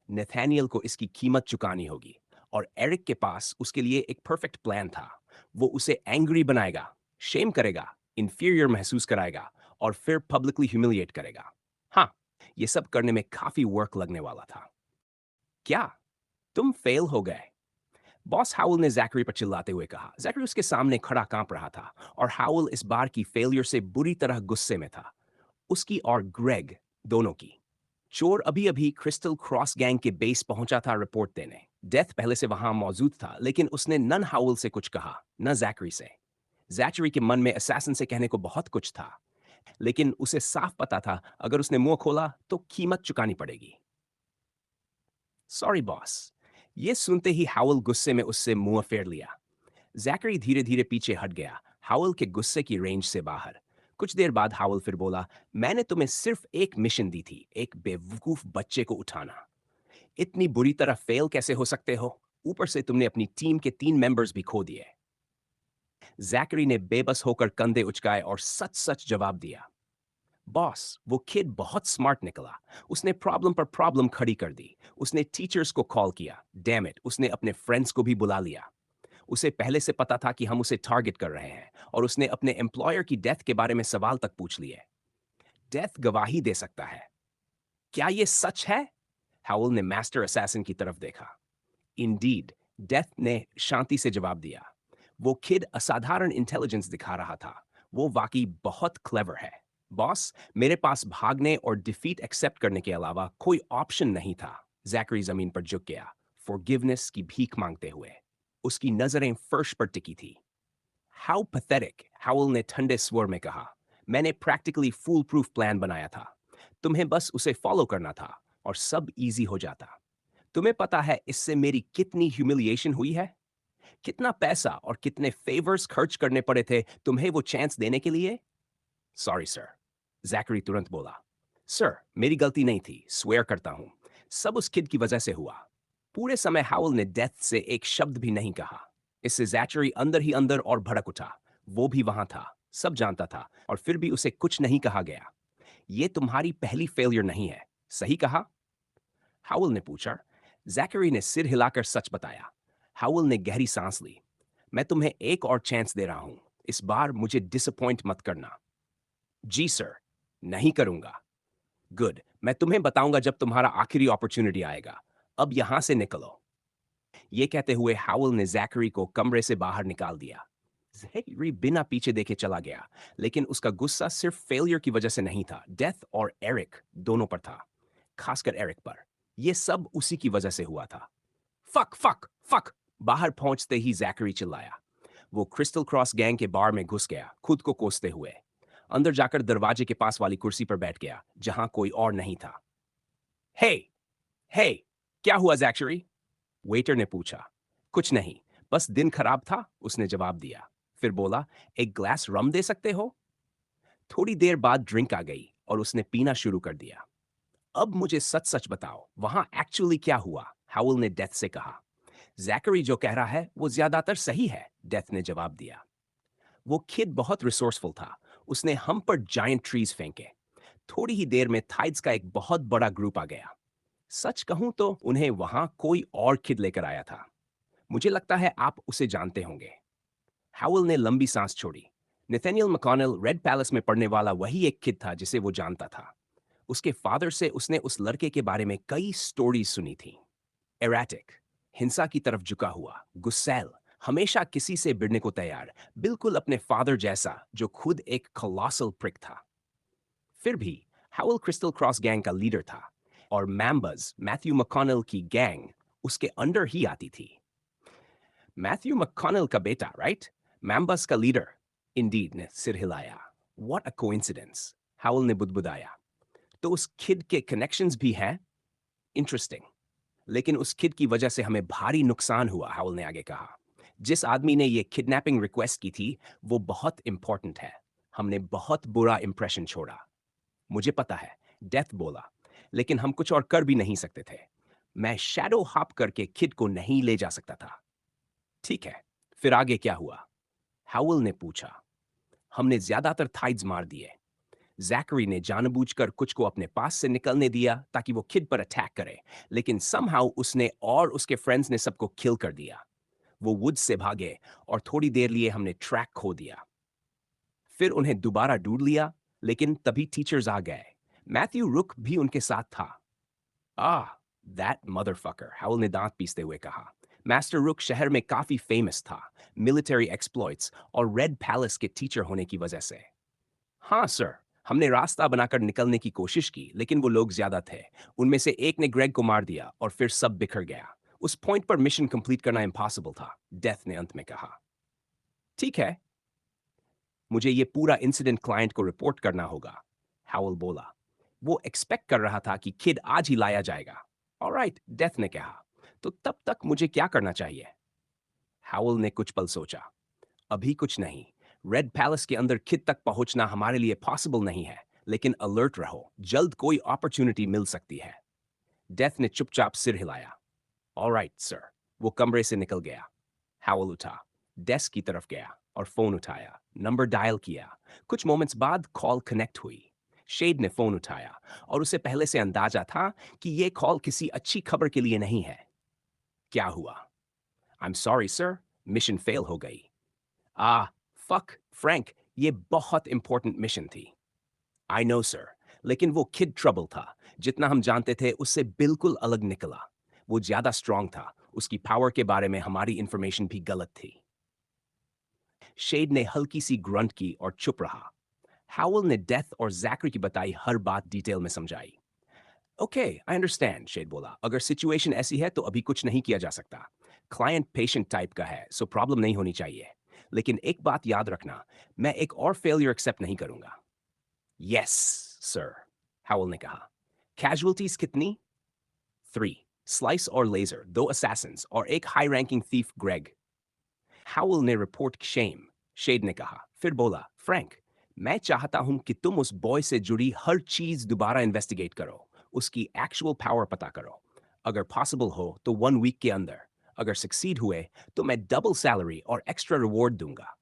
नेथानियल को इसकी कीमत चुकानी होगी, और एरिक के पास उसके लिए एक परफेक्ट प्लान था। वो उसे एंग्री बनाएगा, शेम करेगा, इंफीरियर महसूस कराएगा और फिर पब्लिकली ह्यूमिलिएट करेगा। हाँ, ये सब करने में काफी वर्क लगने वाला था। क्या तुम फेल हो गए? बॉस हाउल ने जैकरी पर चिल्लाते हुए कहा। जैकरी उसके सामने खड़ा कांप रहा था, और हाउल इस बार की फेलियर से बुरी तरह गुस्से में था। उसकी और ग्रेग दोनों की। चोर अभी अभी क्रिस्टल क्रॉस गैंग के बेस पहुंचा था रिपोर्ट देने। डेथ पहले से वहां मौजूद था, लेकिन उसने नन हाउल से कुछ कहा, न जैकरी से। जैचरी के मन में असैसिन से कहने को बहुत कुछ था, लेकिन उसे साफ पता था अगर उसने मुंह खोला तो कीमत चुकानी पड़ेगी। Sorry boss. ये सुनते ही हाउल गुस्से में उससे मुंह फेर लिया। जैकरी धीरे धीरे पीछे हट गया, हाउल के गुस्से की रेंज से बाहर। कुछ देर बाद हाउल फिर बोला, मैंने तुम्हें सिर्फ एक मिशन दी थी, एक बेवकूफ बच्चे को उठाना। इतनी बुरी तरह फेल कैसे हो सकते हो? ऊपर से तुमने अपनी टीम के 3 मेंबर्स भी खो दिए। जैकरी ने बेबस होकर कंधे उचकाए और सच सच जवाब दिया। बॉस, वो किड बहुत स्मार्ट निकला। उसने प्रॉब्लम पर प्रॉब्लम खड़ी कर दी। उसने टीचर्स को कॉल किया, डैम इट, उसने अपने फ्रेंड्स को भी बुला लिया। उसे पहले से पता था कि हम उसे टारगेट कर रहे हैं, और उसने अपने एम्प्लॉयर की डेथ के बारे में सवाल तक पूछ लिए। डेथ गवाही दे सकता है। क्या ये सच है? हाउल ने मास्टर असैसिन की तरफ देखा। इंडीड, डेथ ने शांति से जवाब दिया। वो किड असाधारण इंटेलिजेंस दिखा रहा था। वो वाकई बहुत क्लेवर है। बॉस, मेरे पास भागने और डिफीट एक्सेप्ट करने के अलावा कोई ऑप्शन नहीं था। जैकरी जमीन पर झुक गया, फॉरगिवनेस की भीख मांगते हुए। उसकी नजरें फर्श पर टिकी थी। हाउ पैथेटिक, हाउल ने ठंडे स्वर में कहा। मैंने प्रैक्टिकली फूल प्रूफ प्लान बनाया था। तुम्हें बस उसे फॉलो करना था और सब इजी हो जाता। तुम्हें पता है इससे मेरी कितनी ह्यूमिलिएशन हुई है? कितना पैसा और कितने फेवर्स खर्च करने पड़े थे तुम्हें वो चांस देने के लिए? सॉरी सर, जैकरी तुरंत बोला। सर, मेरी गलती नहीं थी, स्वेयर करता हूं। सब उस किड की वजह से हुआ। पूरे समय हाउल ने डेथ से एक शब्द भी नहीं कहा। इससे जैचरी अंदर ही अंदर और भड़क उठा। वो भी वहां था, सब जानता था, और फिर भी उसे कुछ नहीं कहा गया। ये तुम्हारी पहली फेलियर नहीं है, सही कहा? हाउल ने पूछा। जैकरी ने सिर हिलाकर सच बताया। हाउल ने गहरी सांस ली। मैं तुम्हें एक और चांस दे रहा हूं, इस बार मुझे डिसअपॉइंट मत करना। जी सर, नहीं करूंगा। गुड, मैं तुम्हें बताऊंगा जब तुम्हारा आखिरी अपॉर्चुनिटी आएगा। अब यहां से निकलो। ये कहते हुए हाउल ने जैकरी को कमरे से बाहर निकाल दिया। जैकरी बिना पीछे देखे चला गया, लेकिन उसका गुस्सा सिर्फ फेलियर की वजह से नहीं था, डेथ और एरिक दोनों पर था, खासकर एरिक पर। यह सब उसी की वजह से हुआ था। Fuck fuck fuck! बाहर पहुंचते ही जैकरी चिल्लाया। वो क्रिस्टल क्रॉस गैंग के बार में घुस गया, खुद को कोसते हुए। अंदर जाकर दरवाजे के पास वाली कुर्सी पर बैठ गया, जहां कोई और नहीं था। हे, हे, क्या हुआ जैकरी? वेटर ने पूछा। कुछ नहीं, बस दिन खराब था, उसने जवाब दिया। फिर बोला, एक ग्लास रम दे सकते हो? थोड़ी देर बाद ड्रिंक आ गई और उसने पीना शुरू कर दिया। अब मुझे सच सच बताओ, वहां एक्चुअली क्या हुआ? हाउल ने डेथ से कहा। जैकरी जो कह रहा है वो ज्यादातर सही है, डेथ ने जवाब दिया। वो किड बहुत रिसोर्सफुल था, उसने हम पर जायंट ट्रीज फेंके। थोड़ी ही देर में थाइड्स का एक बहुत बड़ा ग्रुप आ गया। सच कहूं तो उन्हें वहां कोई और किड लेकर आया था। मुझे लगता है आप उसे जानते होंगे। हाउल ने लंबी सांस छोड़ी। नेथेनियल मैकॉनेल रेड पैलेस में पढ़ने वाला वही एक किड था जिसे वो जानता था। उसके फादर से उसने उस लड़के के बारे में कई स्टोरीज सुनी थी। एराटिक, हिंसा की तरफ झुका हुआ, गुस्सैल, हमेशा किसी से भिड़ने को तैयार, बिल्कुल अपने फादर जैसा जो खुद एक कोलोसल प्रिक था। फिर भी हाउल क्रिस्टल क्रॉस गैंग का लीडर था, और मैम्बर्स मैथ्यू मैकॉनेल की गैंग उसके अंडर ही आती थी। मैथ्यू मैकॉनेल का बेटा, राइट? मैम्बर्स का लीडर। इंडीड ने सिर हिलाया। व्हाट अ कोइंसिडेंस, हाउल ने बुदबुदाया। तो उस किड के कनेक्शंस भी हैं? इंटरेस्टिंग। लेकिन उस किड की वजह से हमें भारी नुकसान हुआ, हाउल ने आगे कहा। जिस आदमी ने ये किडनैपिंग रिक्वेस्ट की थी, वो बहुत इंपॉर्टेंट है। हमने बहुत बुरा इंप्रेशन छोड़ा। मुझे पता है, डेथ बोला, लेकिन हम कुछ और कर भी नहीं सकते थे। मैं शैडो हॉप करके किड को नहीं ले जा सकता था। ठीक है, फिर आगे क्या हुआ? हाउल ने पूछा। हमने ज्यादातर थाइड्स मार दिए। जैकरी ने जानबूझकर कुछ को अपने पास से निकलने दिया ताकि वो किड पर अटैक करे, लेकिन समहाउ उसने और उसके फ्रेंड्स ने सबको किल कर दिया। वो वुड से भागे और थोड़ी देर लिए हमने ट्रैक खो दिया। फिर उन्हें दोबारा ढूंढ लिया, लेकिन तभी टीचर्स आ गए। मैथ्यू रुक भी उनके साथ था। आह, दैट मदरफकर, हाउल ने दांत पीसते हुए कहा। मास्टर रुक शहर में काफी फेमस था, मिलिट्री एक्सप्लॉइट्स और रेड पैलेस के टीचर होने की वजह से। हाँ सर, हमने रास्ता बनाकर निकलने की कोशिश की, लेकिन वो लोग ज्यादा थे। उनमें से एक ने ग्रेग को मार दिया और फिर सब बिखर गया। उस पॉइंट पर मिशन कंप्लीट करना इम्पॉसिबल था, डेथ ने अंत में कहा। ठीक है, मुझे ये पूरा इंसिडेंट क्लाइंट को रिपोर्ट करना होगा, हाउल बोला। वो एक्सपेक्ट कर रहा था कि किड आज ही लाया जाएगा। ऑलराइट, डेथ ने कहा। तो तब तक मुझे क्या करना चाहिए? हाउल ने कुछ पल सोचा। अभी कुछ नहीं। रेड पैलेस के अंदर किड तक पहुंचना हमारे लिए पॉसिबल नहीं है, लेकिन अलर्ट रहो, जल्द कोई अपॉर्चुनिटी मिल सकती है। डेथ ने चुपचाप सिर हिलाया। Alright sir. वो कमरे से निकल गया। हाउल उठा, डेस्क की तरफ गया और फोन उठाया, नंबर डायल किया। कुछ मोमेंट्स बाद कॉल कनेक्ट हुई। शेड ने फोन उठाया और उसे पहले से अंदाजा था कि यह कॉल किसी अच्छी खबर के लिए नहीं है। क्या हुआ? I am sorry sir, mission fail हो गई। आ, फक, फ्रैंक, ये बहुत इंपॉर्टेंट मिशन थी। आई नो सर, लेकिन वो किड ट्रबल था। जितना हम जानते थे उससे बिल्कुल अलग निकला। वो ज्यादा स्ट्रांग था, उसकी पावर के बारे में हमारी इंफॉर्मेशन भी गलत थी। शेड ने हल्की सी ग्रंट की और चुप रहा। हाउल ने डेथ और जैकरी की बताई हर बात डिटेल में समझाई। ओके, आई अंडरस्टैंड, शेड बोला। अगर सिचुएशन ऐसी है तो अभी कुछ नहीं किया जा सकता। क्लाइंट पेशेंट टाइप का है, सो प्रॉब्लम नहीं होनी चाहिए। लेकिन एक बात याद रखना, मैं एक और फेलियर एक्सेप्ट नहीं करूंगा। यस सर, हाउल ने कहा। कैजुअलिटीज कितनी? 3, स्लाइस और लेजर, 2 असैसिन्स और एक हाई रैंकिंग थीफ ग्रेग। हाउल ने रिपोर्ट शेम। शेड ने कहा, फिर बोला, फ्रैंक, मैं चाहता हूं कि तुम उस बॉय से जुड़ी हर चीज दोबारा इन्वेस्टिगेट करो, उसकी एक्चुअल पावर पता करो। अगर पॉसिबल हो तो 1 वीक के अंदर। अगर सक्सीड हुए तो मैं डबल सैलरी और एक्स्ट्रा रिवॉर्ड दूंगा।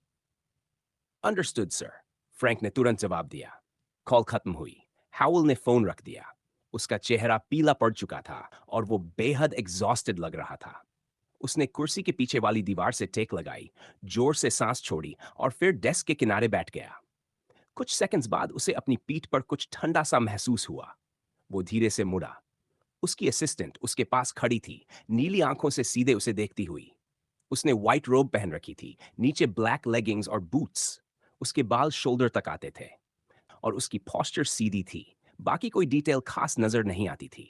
अंडरस्टूड सर, फ्रैंक ने तुरंत जवाब दिया। कॉल खत्म हुई। हाउल ने फोन रख दिया। उसका चेहरा पीला पड़ चुका था और वो बेहद एग्जॉस्टेड लग रहा था। उसने कुर्सी के पीछे वाली दीवार से टेक लगाई, जोर से सांस छोड़ी और फिर डेस्क के किनारे बैठ गया। कुछ सेकंड्स बाद उसे अपनी पीठ पर कुछ ठंडा सा महसूस हुआ। वो धीरे से मुड़ा। उसकी असिस्टेंट उसके पास खड़ी थी, नीली आंखों से सीधे उसे देखती हुई। उसने व्हाइट रोब पहन रखी थी, नीचे ब्लैक लेगिंग्स और बूट्स। उसके बाल शोल्डर तक आते थे और उसकी पोस्चर सीधी थी। बाकी कोई डिटेल खास नजर नहीं आती थी।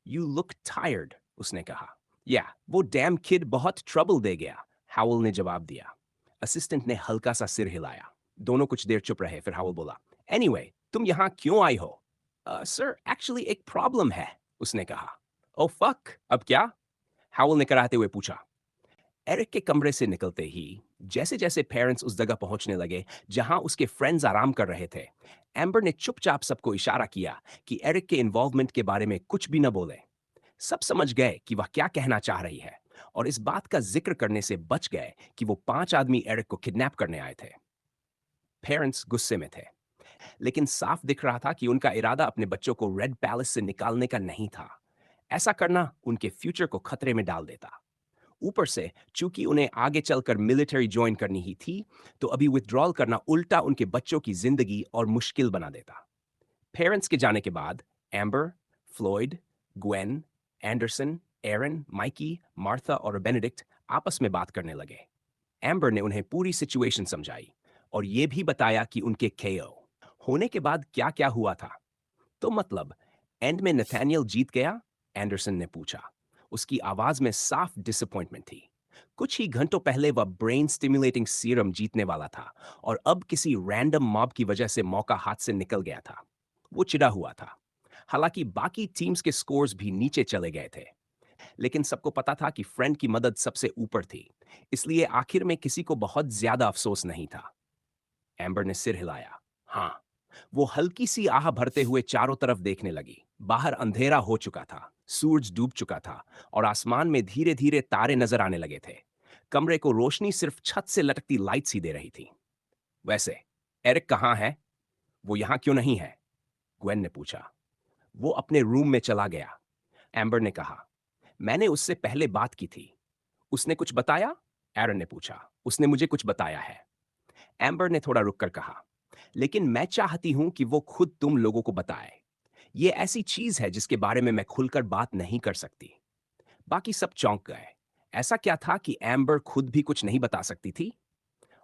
यू लुक टायर्ड, उसने कहा। या, वो डैम किड बहुत ट्रबल दे गया, हाउल ने जवाब दिया। असिस्टेंट ने हल्का सा सिर हिलाया। दोनों कुछ देर चुप रहे, फिर हाउल बोला, एनीवे, तुम यहाँ क्यों आई हो? सर, एक्चुअली एक प्रॉब्लम है, उसने कहा। ओ फक, अब क्या? हाउल ने कराते हुए पूछा। एरिक के कमरे से निकलते ही जैसे जैसे पेरेंट्स उस जगह पहुंचने लगे जहां उसके फ्रेंड्स आराम कर रहे थे, एम्बर ने चुपचाप सबको इशारा किया कि एरिक के इन्वॉल्वमेंट के बारे में कुछ भी न बोले। सब समझ गए कि वह क्या कहना चाह रही है और इस बात का जिक्र करने से बच गए कि वो 5 आदमी एरिक को किडनैप करने आए थे। पेरेंट्स गुस्से में थे, लेकिन साफ दिख रहा था कि उनका इरादा अपने बच्चों को रेड पैलेस से निकालने का नहीं था। ऐसा करना उनके फ्यूचर को खतरे में डाल देता। ऊपर से चूंकि उन्हें आगे चलकर मिलिट्री ज्वाइन करनी ही थी, तो अभी विथड्रॉल करना उल्टा उनके बच्चों की जिंदगी और मुश्किल बना देता। पेरेंट्स के जाने के बाद एम्बर, फ्लॉयड, ग्वेन, एंडरसन, एरन, माइकी, मार्था और बेनेडिक्ट आपस में बात करने लगे। एम्बर ने उन्हें पूरी सिचुएशन समझाई और ये भी बताया कि उनके केओ होने के बाद क्या क्या हुआ था। तो मतलब एंड में नथानियल जीत गया? एंडरसन ने पूछा। उसकी आवाज में साफ डिसअपॉइंटमेंट थी। कुछ ही घंटों पहले वह ब्रेन स्टिमुलेटिंग सीरम जीतने वाला था और अब किसी रैंडम मॉब की वजह से मौका हाथ से निकल गया था। वो चिढ़ा हुआ था। हालांकि बाकी टीम्स के स्कोर्स भी नीचे चले गए थे, लेकिन सबको पता था कि फ्रेंड की मदद सबसे ऊपर थी, इसलिए आखिर में किसी को बहुत ज्यादा अफसोस नहीं था। एम्बर ने सिर हिलाया। हाँ। वो हल्की सी आह भरते हुए चारों तरफ देखने लगी। बाहर अंधेरा हो चुका था, सूरज डूब चुका था और आसमान में धीरे धीरे तारे नजर आने लगे थे। कमरे को रोशनी सिर्फ छत से लटकती लाइट्स ही दे रही थी। वैसे एरिक कहाँ है? वो यहाँ क्यों नहीं है? ग्वेन ने पूछा। वो अपने रूम में चला गया, एम्बर ने कहा। मैंने उससे पहले बात की थी। उसने कुछ बताया? एरन ने पूछा। उसने मुझे कुछ बताया है, एम्बर ने थोड़ा रुककर कहा। लेकिन मैं चाहती हूं कि वो खुद तुम लोगों को बताए। ये ऐसी चीज है जिसके बारे में मैं खुलकर बात नहीं कर सकती। बाकी सब चौंक गए। ऐसा क्या था कि एम्बर खुद भी कुछ नहीं बता सकती थी?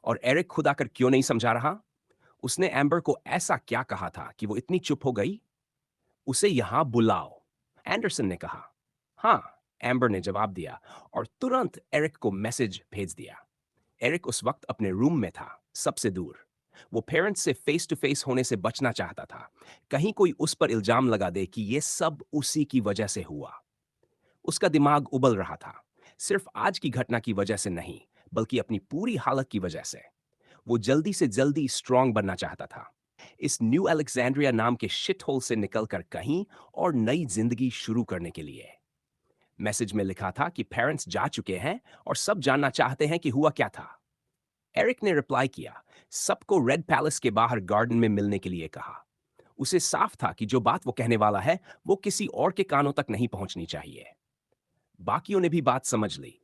और एरिक खुद आकर क्यों नहीं समझा रहा? उसने एम्बर को ऐसा क्या कहा था कि वो इतनी चुप हो गई? उसे यहां बुलाओ, एंडरसन ने कहा। हाँ, एम्बर ने जवाब दिया और तुरंत एरिक को मैसेज भेज दिया। एरिक उस वक्त अपने रूम में था, सबसे दूर। वो पेरेंट्स से फेस टू फेस होने से बचना चाहता था। कहीं कोई उस पर इल्जाम लगा दे कि ये सब उसी की वजह से हुआ। उसका दिमाग उबल रहा था, सिर्फ आज की घटना की वजह से नहीं, बल्कि अपनी पूरी हालत की वजह से। वो जल्दी से जल्दी स्ट्रांग बनना चाहता था, इस न्यू अलेक्जेंड्रिया नाम के शिट होल से निकलकर कहीं और नई जिंदगी शुरू करने के लिए। मैसेज में लिखा था कि पेरेंट्स जा चुके हैं और सब जानना चाहते हैं कि हुआ क्या था। एरिक ने रिप्लाई किया, सबको रेड पैलेस के बाहर गार्डन में मिलने के लिए कहा। उसे साफ था कि जो बात वो कहने वाला है वो किसी और के कानों तक नहीं पहुंचनी चाहिए। बाकियों ने भी बात समझ ली।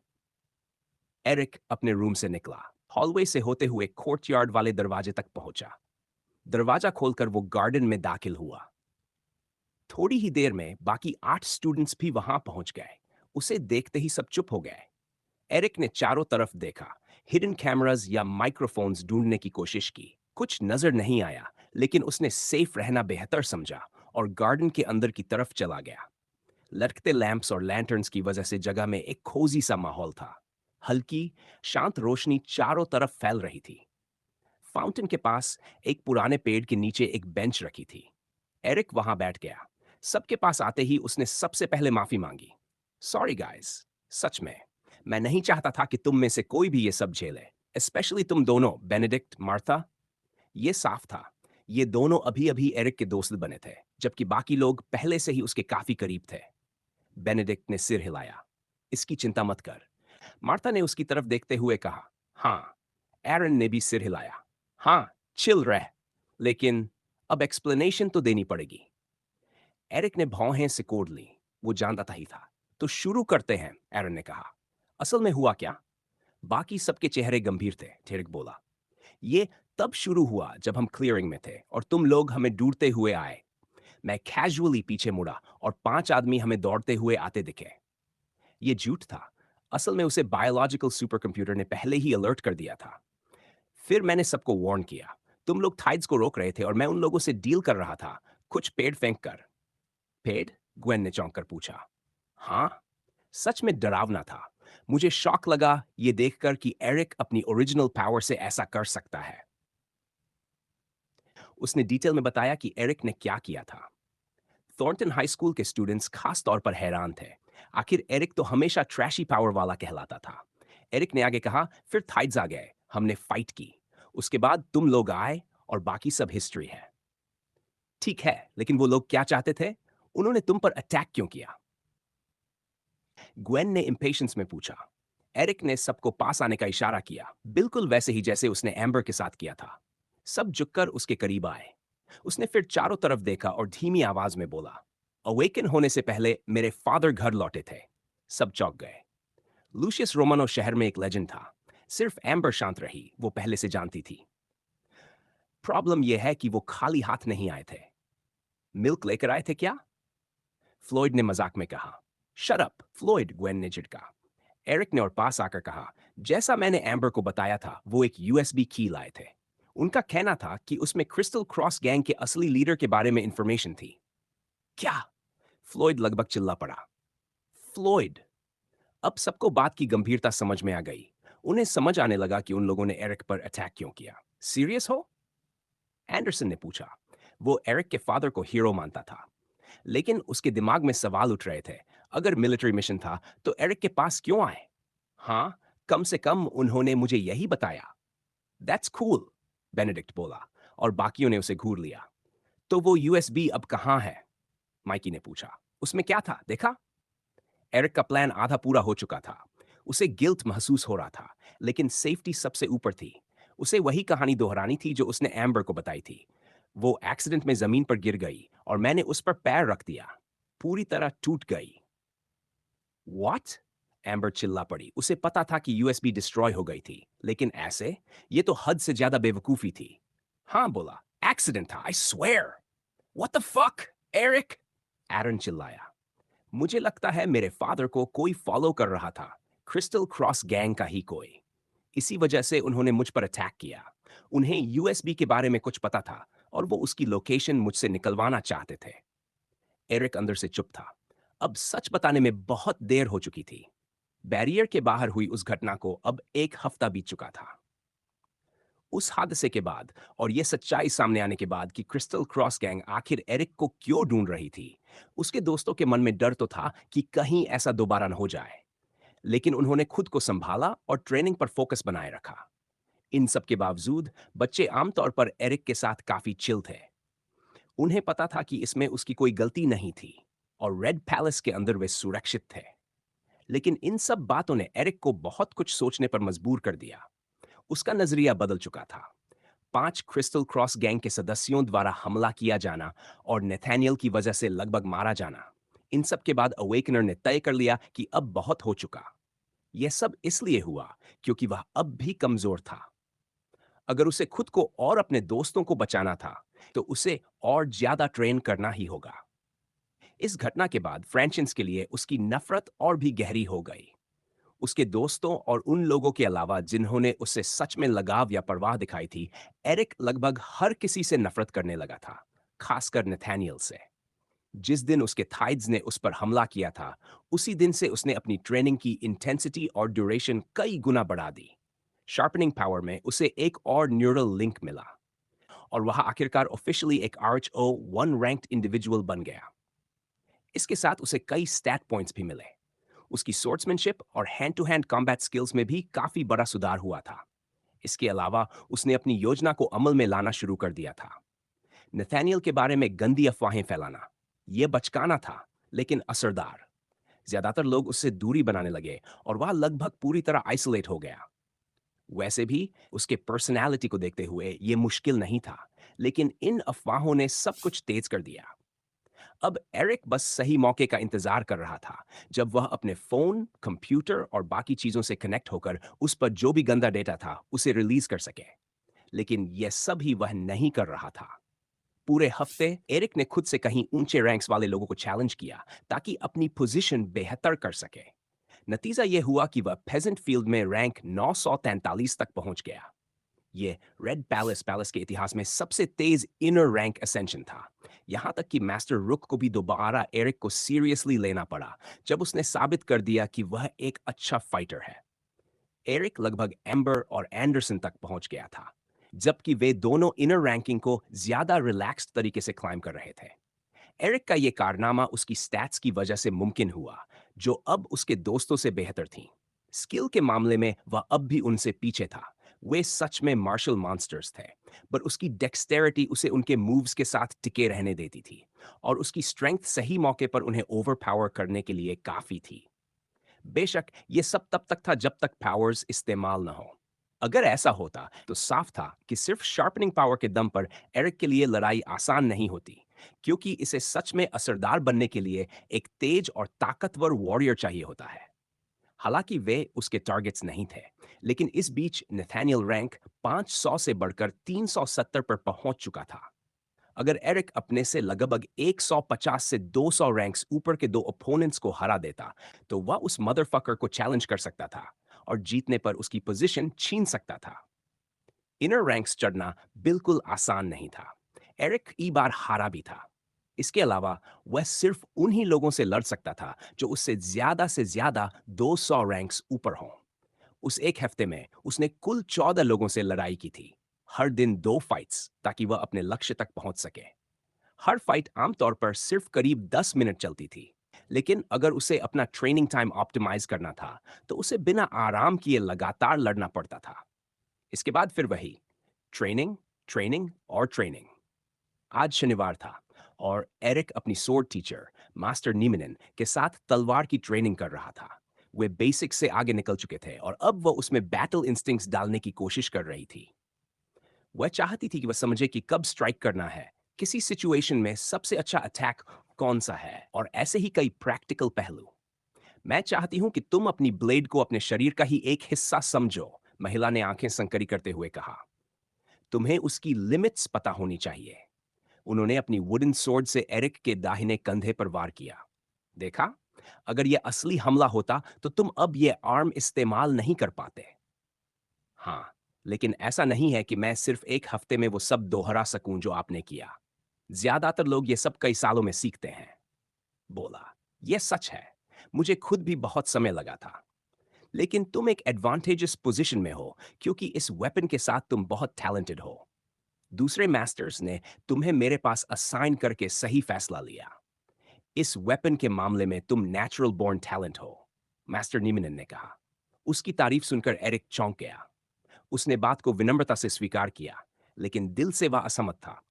एरिक अपने रूम से निकला, हॉलवे से होते हुए कोर्टयार्ड वाले दरवाजे तक पहुंचा। दरवाजा खोलकर वो गार्डन में दाखिल हुआ। थोड़ी ही देर में बाकी 8 स्टूडेंट्स भी वहां पहुंच गए। उसे देखते ही सब चुप हो गए। एरिक ने चारों तरफ देखा, हिडन कैमरास या माइक्रोफोन्स ढूंढने की कोशिश की। कुछ नजर नहीं आया, लेकिन उसने सेफ रहना बेहतर समझा और गार्डन के अंदर की तरफ चला गया। लटकते लैंप्स और लैंटर्न्स की वजह से जगह में एक कोजी सा माहौल था। हल्की, शांत रोशनी चारों तरफ फैल रही थी। फाउंटेन के पास एक पुराने पेड़ के नीचे एक बेंच रखी थी। एरिक वहां बैठ गया। सबके पास आते ही उसने सबसे पहले माफी मांगी। सॉरी गाइस, सच में मैं नहीं चाहता था कि तुम में से कोई भी ये सब झेले, स्पेशली तुम दोनों, बेनेडिक्ट, मार्था। ये साफ था, ये दोनों अभी अभी एरिक के दोस्त बने थे, जबकि बाकी लोग पहले से ही उसके काफी करीब थे। बेनेडिक्ट ने सिर हिलाया। इसकी चिंता मत कर, मार्था ने उसकी तरफ देखते हुए कहा, हाँ। एरन ने भी सिर हिलाया। हाँ, चिल रह। लेकिन अब एक्सप्लेनेशन तो देनी पड़ेगी। एरिक ने भौहें सिकोड़ ली। वो जानता ही था। तो शुरू करते हैं, एरन ने कहा। असल में हुआ क्या? बाकी सबके चेहरे गंभीर थे, टेरिक बोला। ये तब शुरू हुआ जब हम क्लियरिंग में थे और तुम लोग हमें ढूंढते हुए आए। मैं कैजुअली पीछे मुड़ा और 5 आदमी हमें दौड़ते हुए आते दिखे। ये झूठ था। असल में उसे बायोलॉजिकल सुपर कंप्यूटर ने पहले ही अलर्ट कर दिया था। फिर मैंने सबको वार्न किया। तुम लोग थाइड्स को रोक रहे थे और मैं उन लोगों से डील कर रहा था, कुछ पेड़ फेंक कर। पेड़? ग्वेन ने चौंक कर पूछा। हाँ, सच में डरावना था। मुझे शॉक लगा ये देखकर कि एरिक अपनी ओरिजिनल पावर से ऐसा कर सकता है। उसने डिटेल में बताया कि एरिक ने क्या किया था। थॉर्नटन हाई स्कूल के स्टूडेंट्स खास तौर पर हैरान थे। आखिर एरिक तो हमेशा ट्रैशी पावर वाला कहलाता था। एरिक ने आगे कहा, फिर थाइड्स आ गए, हमने फाइट की। उसके बाद तुम लोग आए और बाकी सब हिस्ट्री है। ठीक है, लेकिन वो लोग क्या चाहते थे? उन्होंने तुम पर अटैक क्यों किया? ग्वेन ने इम्पेशंस में पूछा। एरिक ने सबको पास आने का इशारा किया, बिल्कुल वैसे ही जैसे उसने एम्बर के साथ किया था। सब झुककर उसके करीब आए। उसने फिर चारों तरफ देखा और धीमी आवाज में बोला, अवेकन होने से पहले मेरे फादर घर लौटे थे। सब चौंक गए। लूशियस रोमानो शहर में एक लेजेंड था। सिर्फ एम्बर शांत रही, वो पहले से जानती थी। प्रॉब्लम यह है कि वो खाली हाथ नहीं आए थे। मिल्क लेकर आए थे क्या? फ्लॉयड ने मजाक में कहा। शट अप फ्लॉयड, ग्वेन ने झिड़का। एरिक ने और पास आकर कहा, जैसा मैंने एम्बर को बताया था, वो एक यूएसबी की लाए थे। उनका कहना था कि उसमें क्रिस्टल क्रॉस गैंग के असली लीडर के बारे में इंफॉर्मेशन थी। क्या? फ्लॉयड लगभग चिल्ला पड़ा। फ्लॉयड! अब सबको बात की गंभीरता समझ में आ गई। उन्हें समझ आने लगा कि उन लोगों ने एरिक पर अटैक क्यों किया। सीरियस हो? एंडरसन ने पूछा। वो एरिक के फादर को हीरो मानता था, लेकिन उसके दिमाग में सवाल उठ रहे थे। अगर मिलिट्री मिशन था, तो एरिक के पास क्यों आए? हाँ, कम से कम उन्होंने मुझे यही बताया। दैट्स कूल, बेनेडिक्ट बोला, और बाकियों ने उसे घूर लिया। तो वो यूएसबी अब कहाँ है? माइकी ने पूछा। उसमें क्या था, देखा? एरिक का प्लान आधा पूरा हो चुका था। उसे गिल्ट महसूस हो रहा था, लेकिन सेफ्टी सबसे ऊपर थी। उसे वही कहानी दोहरानी थी जो उसने एम्बर को बताई थी। वो एक्सीडेंट में जमीन पर गिर गई और मैंने उस पर पैर रख दिया। पूरी तरह टूट गई। व्हाट? एम्बर चिल्ला पड़ी। उसे पता था कि यूएसबी डिस्ट्रॉय हो गई थी, लेकिन ऐसे? ये तो हद से ज्यादा बेवकूफी थी। हाँ बोला, एक्सीडेंट था, I swear. What the fuck, Eric? Aaron चिल्लाया। मुझे लगता है मेरे फादर को कोई फॉलो कर रहा था, क्रिस्टल क्रॉस गैंग का ही कोई। इसी वजह से उन्होंने मुझ पर अटैक किया। उन्हें यूएसबी के बारे में कुछ पता था और वो उसकी लोकेशन मुझसे निकलवाना चाहते थे। एरिक अंदर से चुप था। अब सच बताने में बहुत देर हो चुकी थी। बैरियर के बाहर हुई उस घटना को अब 1 हफ्ता बीत चुका था। उस हादसे के बाद और ये सच्चाई सामने आने के बाद कि क्रिस्टल क्रॉस गैंग आखिर एरिक को क्यों ढूंढ रही थी, उसके दोस्तों के मन में डर तो था कि कहीं ऐसा दोबारा न हो जाए। लेकिन उन्होंने खुद को संभाला और ट्रेनिंग पर फोकस बनाए रखा। इन सब के बावजूद बच्चे आमतौर पर एरिक के साथ काफी चिल थे। उन्हें पता था कि इसमें उसकी कोई गलती नहीं थी और रेड पैलेस के अंदर वे सुरक्षित थे। लेकिन इन सब बातों ने एरिक को बहुत कुछ सोचने पर मजबूर कर दिया। उसका नजरिया बदल चुका था। 5 क्रिस्टल क्रॉस गैंग के सदस्यों द्वारा हमला किया जाना और नेथानियल की वजह से लगभग मारा जाना, इन सब के बाद अवेकनर ने तय कर लिया कि अब बहुत हो चुका। यह सब इसलिए हुआ क्योंकि वह अब भी कमजोर था। अगर उसे खुद को और अपने दोस्तों को बचाना था, तो उसे और ज्यादा ट्रेन करना ही होगा। इस घटना के बाद फ्रेंचिन्स के लिए उसकी नफरत और भी गहरी हो गई। उसके दोस्तों और उन लोगों के अलावा जिन्होंने उससे सच में लगाव या परवाह दिखाई थी, एरिक लगभग हर किसी से नफरत करने लगा था, खासकर नेथानियल से। जिस दिन उसके थाइड्स ने उस पर हमला किया था, उसी दिन से उसने अपनी ट्रेनिंग की इंटेंसिटी और ड्यूरेशन कई गुना बढ़ा दी। शार्पनिंग पावर में उसे एक और न्यूरल लिंक मिला और वह आखिरकार ऑफिशियली एक आरएचओ वन रैंक्ड इंडिविजुअल बन गया। इसके साथ उसे कई स्टैट पॉइंट्स भी मिले। उसकी स्वॉर्ड्समैनशिप और hand to hand combat skills में भी काफी बड़ा सुधार हुआ था। इसके अलावा उसने अपनी योजना को अमल में लाना शुरू कर दिया था। नथानियल के बारे में गंदी अफवाहें फैलाना, यह बचकाना था, लेकिन असरदार। ज्यादातर लोग उससे दूरी बनाने लगे और वह लगभग पूरी तरह आइसोलेट हो गया। वैसे भी उसके पर्सनैलिटी को देखते हुए ये मुश्किल नहीं था, लेकिन इन अफवाहों ने सब कुछ तेज कर दिया। अब एरिक बस सही मौके का इंतजार कर रहा था, जब वह अपने फोन, कंप्यूटर और बाकी चीजों से कनेक्ट होकर उस पर जो भी गंदा डेटा था उसे रिलीज कर सके। लेकिन यह सब ही वह नहीं कर रहा था। पूरे हफ्ते एरिक ने खुद से कहीं ऊंचे रैंक्स वाले लोगों को चैलेंज किया ताकि अपनी पोजीशन बेहतर कर सके। नतीजा यह हुआ कि वह फेजेंट फील्ड में रैंक 943 तक पहुंच गया। ये रेड पैलेस पैलेस के इतिहास में सबसे तेज इनर रैंक असेंशन था। यहां तक कि मास्टर रुक को भी दोबारा एरिक को सीरियसली लेना पड़ा, जब उसने साबित कर दिया कि वह एक अच्छा फाइटर है। एरिक लगभग एम्बर और एंडरसन तक पहुंच गया था, जबकि वे दोनों इनर रैंकिंग को ज्यादा रिलैक्स्ड तरीके से क्लाइम कर रहे थे। एरिक का ये कारनामा उसकी स्टैट्स की वजह से मुमकिन हुआ, जो अब उसके दोस्तों से बेहतर थीं। स्किल के मामले में वह अब भी उनसे पीछे था। वे सच में मार्शल मॉन्स्टर्स थे, पर उसकी डेक्सटेरिटी उसे उनके मूव्स के साथ टिके रहने देती थी, और उसकी स्ट्रेंथ सही मौके पर उन्हें ओवरपावर करने के लिए काफी थी। बेशक ये सब तब तक था जब तक पावर्स इस्तेमाल न हो। अगर ऐसा होता तो साफ था कि सिर्फ शार्पनिंग पावर के दम पर एरिक के लिए लड़ाई आसान नहीं होती, क्योंकि इसे सच में असरदार बनने के लिए एक तेज और ताकतवर वॉरियर चाहिए होता है। हालांकि वे उसके टारगेट्स नहीं थे, लेकिन इस बीच नेथानियल रैंक 500 से बढ़कर 370 पर पहुंच चुका था। अगर एरिक अपने से लगभग 150 से 200 रैंक्स ऊपर के दो ओपोनेंट्स को हरा देता, तो वह उस मदरफकर को चैलेंज कर सकता था और जीतने पर उसकी पोजीशन छीन सकता था। इनर रैंक्स चढ़ना बिल्कुल आसान नहीं था। एरिक ई बार हारा भी था। इसके अलावा वह सिर्फ उन्हीं लोगों से लड़ सकता था जो उससे ज्यादा 200 रैंक्स ऊपर हों। उस एक हफ्ते में उसने कुल 14 लोगों से लड़ाई की थी, हर दिन 2 फाइट्स, ताकि वह अपने लक्ष्य तक पहुंच सके। हर फाइट आमतौर पर सिर्फ करीब 10 मिनट चलती थी, लेकिन अगर उसे अपना ट्रेनिंग टाइम ऑप्टिमाइज करना था, तो उसे बिना आराम किए लगातार लड़ना पड़ता था। इसके बाद फिर वही ट्रेनिंग, ट्रेनिंग और ट्रेनिंग। आज शनिवार था और एरिक अपनी सोर्ड टीचर मास्टर नीमिनन के साथ तलवार की ट्रेनिंग कर रहा था। वे बेसिक से आगे निकल चुके थे और अब वह उसमें बैटल इंस्टिंक्ट्स डालने की कोशिश कर रही थी। वह चाहती थी कि वह समझे कि कब स्ट्राइक करना है, किसी सिचुएशन में सबसे अच्छा अटैक कौन सा है, और ऐसे ही कई प्रैक्टिकल पहलू। मैं चाहती हूं कि तुम अपनी ब्लेड को अपने शरीर का ही एक हिस्सा समझो, महिला ने आंखें संकरी करते हुए कहा। तुम्हें उसकी लिमिट्स पता होनी चाहिए। उन्होंने अपनी वुडन स्वॉर्ड से एरिक के दाहिने कंधे पर वार किया। देखा, अगर यह असली हमला होता तो तुम अब यह आर्म इस्तेमाल नहीं कर पाते। हाँ, लेकिन ऐसा नहीं है कि मैं सिर्फ एक हफ्ते में वो सब दोहरा सकूं जो आपने किया। ज्यादातर लोग ये सब कई सालों में सीखते हैं। बोला, यह सच है। मुझे खुद भी बहुत समय लगा था। लेकिन तुम एक एडवांटेजेस पोजीशन में हो, क्योंकि इस वेपन के साथ तुम बहुत टैलेंटेड हो। दूसरे मास्टर्स ने तुम्हें मेरे पास असाइन करके सही फैसला लिया। इस वेपन के मामले में तुम नेचुरल बोर्न टैलेंट हो, मास्टर नीमिनन ने कहा। उसकी तारीफ सुनकर एरिक चौंक गया। उसने बात को विनम्रता से स्वीकार किया, लेकिन दिल से वह असहमत था।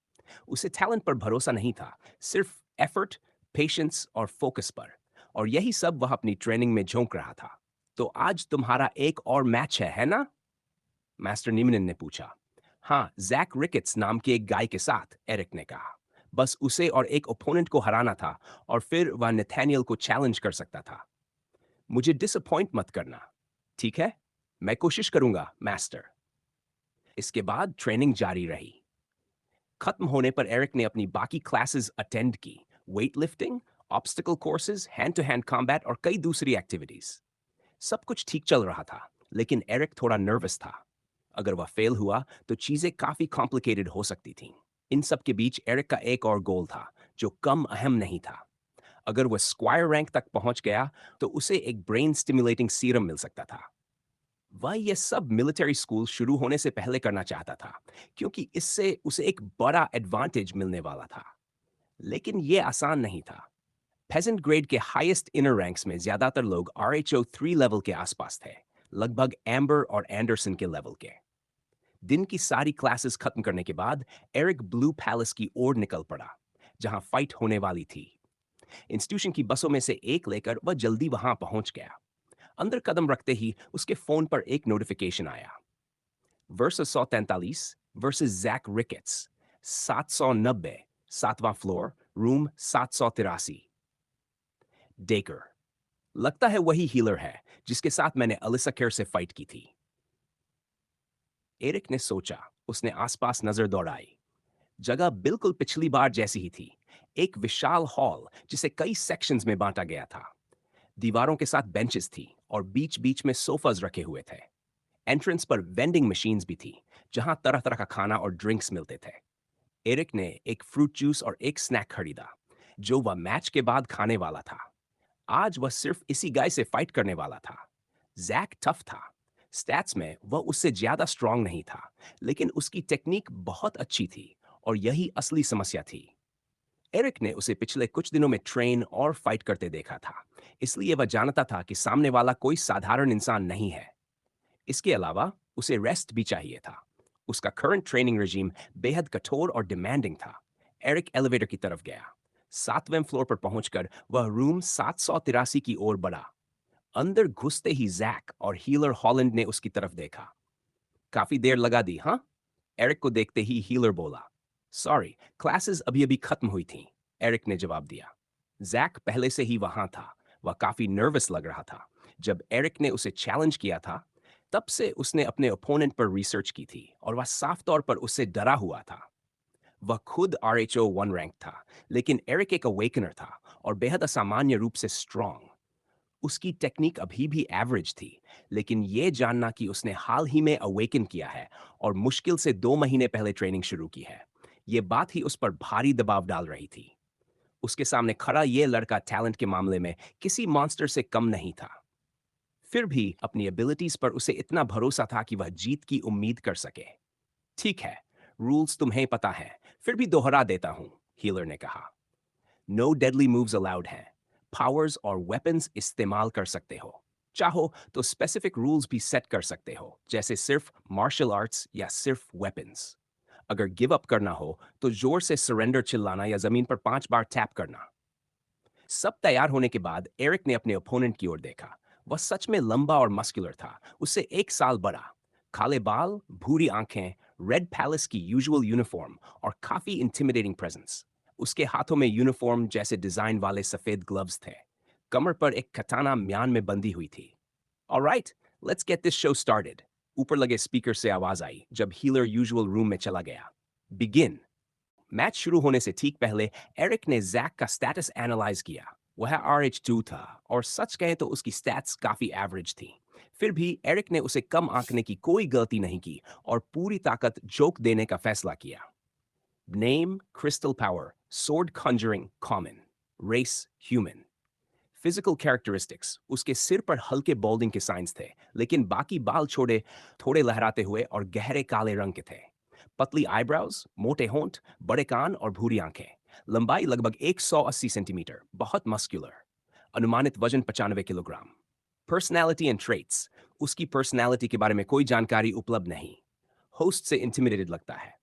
उसे टैलेंट पर भरोसा नहीं था, सिर्फ एफर्ट, पेशेंस और फोकस पर, और यही सब वह अपनी ट्रेनिंग में झोंक रहा था। तो आज तुम्हारा एक और मैच है ना? मास्टर नीमिनन ने पूछा। हाँ, जैक रिकेट्स नाम के एक गाय के साथ, एरिक ने कहा। बस उसे और एक ओपोनेंट को हराना था, और फिर वह नेथानियल को चैलेंज कर सकता था। मुझे डिसअपॉइंट मत करना, ठीक है? मैं कोशिश करूंगा, मास्टर। इसके बाद ट्रेनिंग जारी रही। खत्म होने पर एरिक ने अपनी बाकी क्लासेस अटेंड की, weight lifting, obstacle courses, hand to hand combat और कई दूसरी एक्टिविटीज। सब कुछ ठीक चल रहा था, लेकिन एरिक थोड़ा नर्वस था। अगर वह फेल हुआ तो चीजें काफी कॉम्प्लिकेटेड हो सकती थीं। इन सब के बीच एरिक का एक और गोल था, जो कम अहम नहीं था। अगर वह स्क्वायर रैंक तक पहुंच गया तो उसे एक ब्रेन स्टिमुलेटिंग सीरम मिल सकता था। वह यह सब मिलिट्री स्कूल शुरू होने से पहले करना चाहता था, क्योंकि इससे उसे एक बड़ा एडवांटेज मिलने वाला था। लेकिन यह आसान नहीं था। पेजेंट ग्रेड के हाईएस्ट इनर रैंक्स में ज्यादातर लोग RHO 3 लेवल के आसपास थे, लगभग एम्बर और एंडरसन के लेवल के। दिन की सारी क्लासेस खत्म करने के बाद एरिक ब्लू पैलेस की ओर निकल पड़ा, जहां फाइट होने वाली थी। इंस्टीट्यूशन की बसों में से एक लेकर वह जल्दी वहां पहुंच गया। अंदर कदम रखते ही उसके फोन पर एक नोटिफिकेशन आया। वर्सेस 143 वर्सेस जैक रिकेट्स, 790, 7वां फ्लोर, रूम 783। डेकर, लगता है वही हीलर है जिसके साथ मैंने अलिसा केयर से फाइट की थी। एरिक ने सोचा। उसने आसपास नजर दौड़ाई। जगह बिल्कुल पिछली बार जैसी ही थी। एक विशाल हॉल जिसे कई सेक्शंस में बांटा गया था। दीवारों के साथ बेंचेस थी और बीच बीच में सोफाज रखे हुए थे। एंट्रेंस पर वेंडिंग मशीन्स भी थी जहां तरह तरह का खाना और ड्रिंक्स मिलते थे। एरिक ने एक फ्रूट जूस और एक स्नैक खरीदा जो वह मैच के बाद खाने वाला था। आज वह सिर्फ इसी गाय से फाइट करने वाला था। जैक टफ था। स्टैट्स में वह उससे ज्यादा स्ट्रांग नहीं था, लेकिन उसकी टेक्निक बहुत अच्छी थी और यही असली समस्या थी। एरिक ने उसे पिछले कुछ दिनों में ट्रेन और फाइट करते देखा था, इसलिए वह जानता था कि सामने वाला कोई साधारण इंसान नहीं है। इसके अलावा उसे रेस्ट भी चाहिए था। उसका करंट ट्रेनिंग रेजिम बेहद कठोर और डिमांडिंग था। एरिक एलिवेटर की तरफ गया। 7वें फ्लोर पर पहुंचकर वह रूम 783 की ओर बढ़ा। अंदर घुसते ही जैक और हीलर हॉलैंड ने उसकी तरफ देखा। काफी देर लगा दी, हाँ? एरिक को देखते ही हीलर बोला। सॉरी, क्लासेस अभी अभी खत्म हुई थीं, एरिक ने जवाब दिया। जैक पहले से ही वहां था। वह काफी नर्वस लग रहा था। जब एरिक ने उसे चैलेंज किया था, तब से उसने अपने ओपोनेंट पर रिसर्च की थी और वह साफ तौर पर उससे डरा हुआ था। वह खुद RHO 1 रैंक था, लेकिन एरिक एक अवेकनर था और बेहद असामान्य रूप से स्ट्रांग। उसकी टेक्निक अभी भी एवरेज थी, लेकिन यह जानना कि उसने हाल ही में अवेकन किया है और मुश्किल से 2 महीने पहले ट्रेनिंग शुरू की है, ये बात ही उस पर भारी दबाव डाल रही थी। उसके सामने खड़ा यह लड़का टैलेंट के मामले में किसी मॉन्स्टर से कम नहीं था। फिर भी अपनी एबिलिटीज पर उसे इतना भरोसा था कि वह जीत की उम्मीद कर सके। ठीक है, रूल्स तुम्हें पता है, फिर भी दोहरा देता हूं, हीलर ने कहा। नो डेडली मूव्स अलाउड हैं। पावर्स और वेपन्स इस्तेमाल कर सकते हो। चाहो तो स्पेसिफिक रूल्स भी सेट कर सकते हो, जैसे सिर्फ मार्शल आर्ट्स या सिर्फ वेपन्स। अगर गिव अप करना हो तो जोर से सरेंडर चिल्लाना या जमीन पर 5 बार टैप करना। सब तैयार होने के बाद एरिक ने अपने ओपोनेंट की ओर देखा। वह सच में लंबा और मस्कुलर था, उससे 1 साल बड़ा। काले बाल, भूरी आंखें, रेड पैलेस की यूजुअल यूनिफॉर्म और काफी इंटिमिडेटिंग प्रेजेंस। उसके हाथों में यूनिफॉर्म जैसे डिजाइन वाले सफेद ग्लव्स थे। कमर पर एक कटाना म्यान में बंधी हुई थी। Alright, let's get this show started. ऊपर लगे स्पीकर से आवाज आई जब हीलर यूजुअल रूम में चला गया। बिगिन। मैच शुरू होने से ठीक पहले एरिक ने जैक का स्टेटस एनालाइज किया। वह RH2 था और सच कहें तो उसकी स्टैट्स काफी एवरेज थी। फिर भी एरिक ने उसे कम आंकने की कोई गलती नहीं की और पूरी ताकत जोक देने का फैसला किया। Name crystal power, sword conjuring common, race human. Physical characteristics, उसके सिर पर हल्के बॉल्डिंग के साइंस थे, लेकिन बाकी बाल छोड़े, थोड़े लहराते हुए और गहरे काले रंग के थे। पतली आईब्राउज, मोटे होंठ, बड़े कान और भूरी आंखें। लंबाई लगभग 180 सेंटीमीटर, बहुत मस्कुलर। अनुमानित वजन 95 किलोग्राम। पर्सनैलिटी एंड ट्रेट्स, उसकी पर्सनैलिटी के बारे में कोई जानकारी उपलब्ध नहीं। होस्ट से इंटिमिडेटेड लगता है।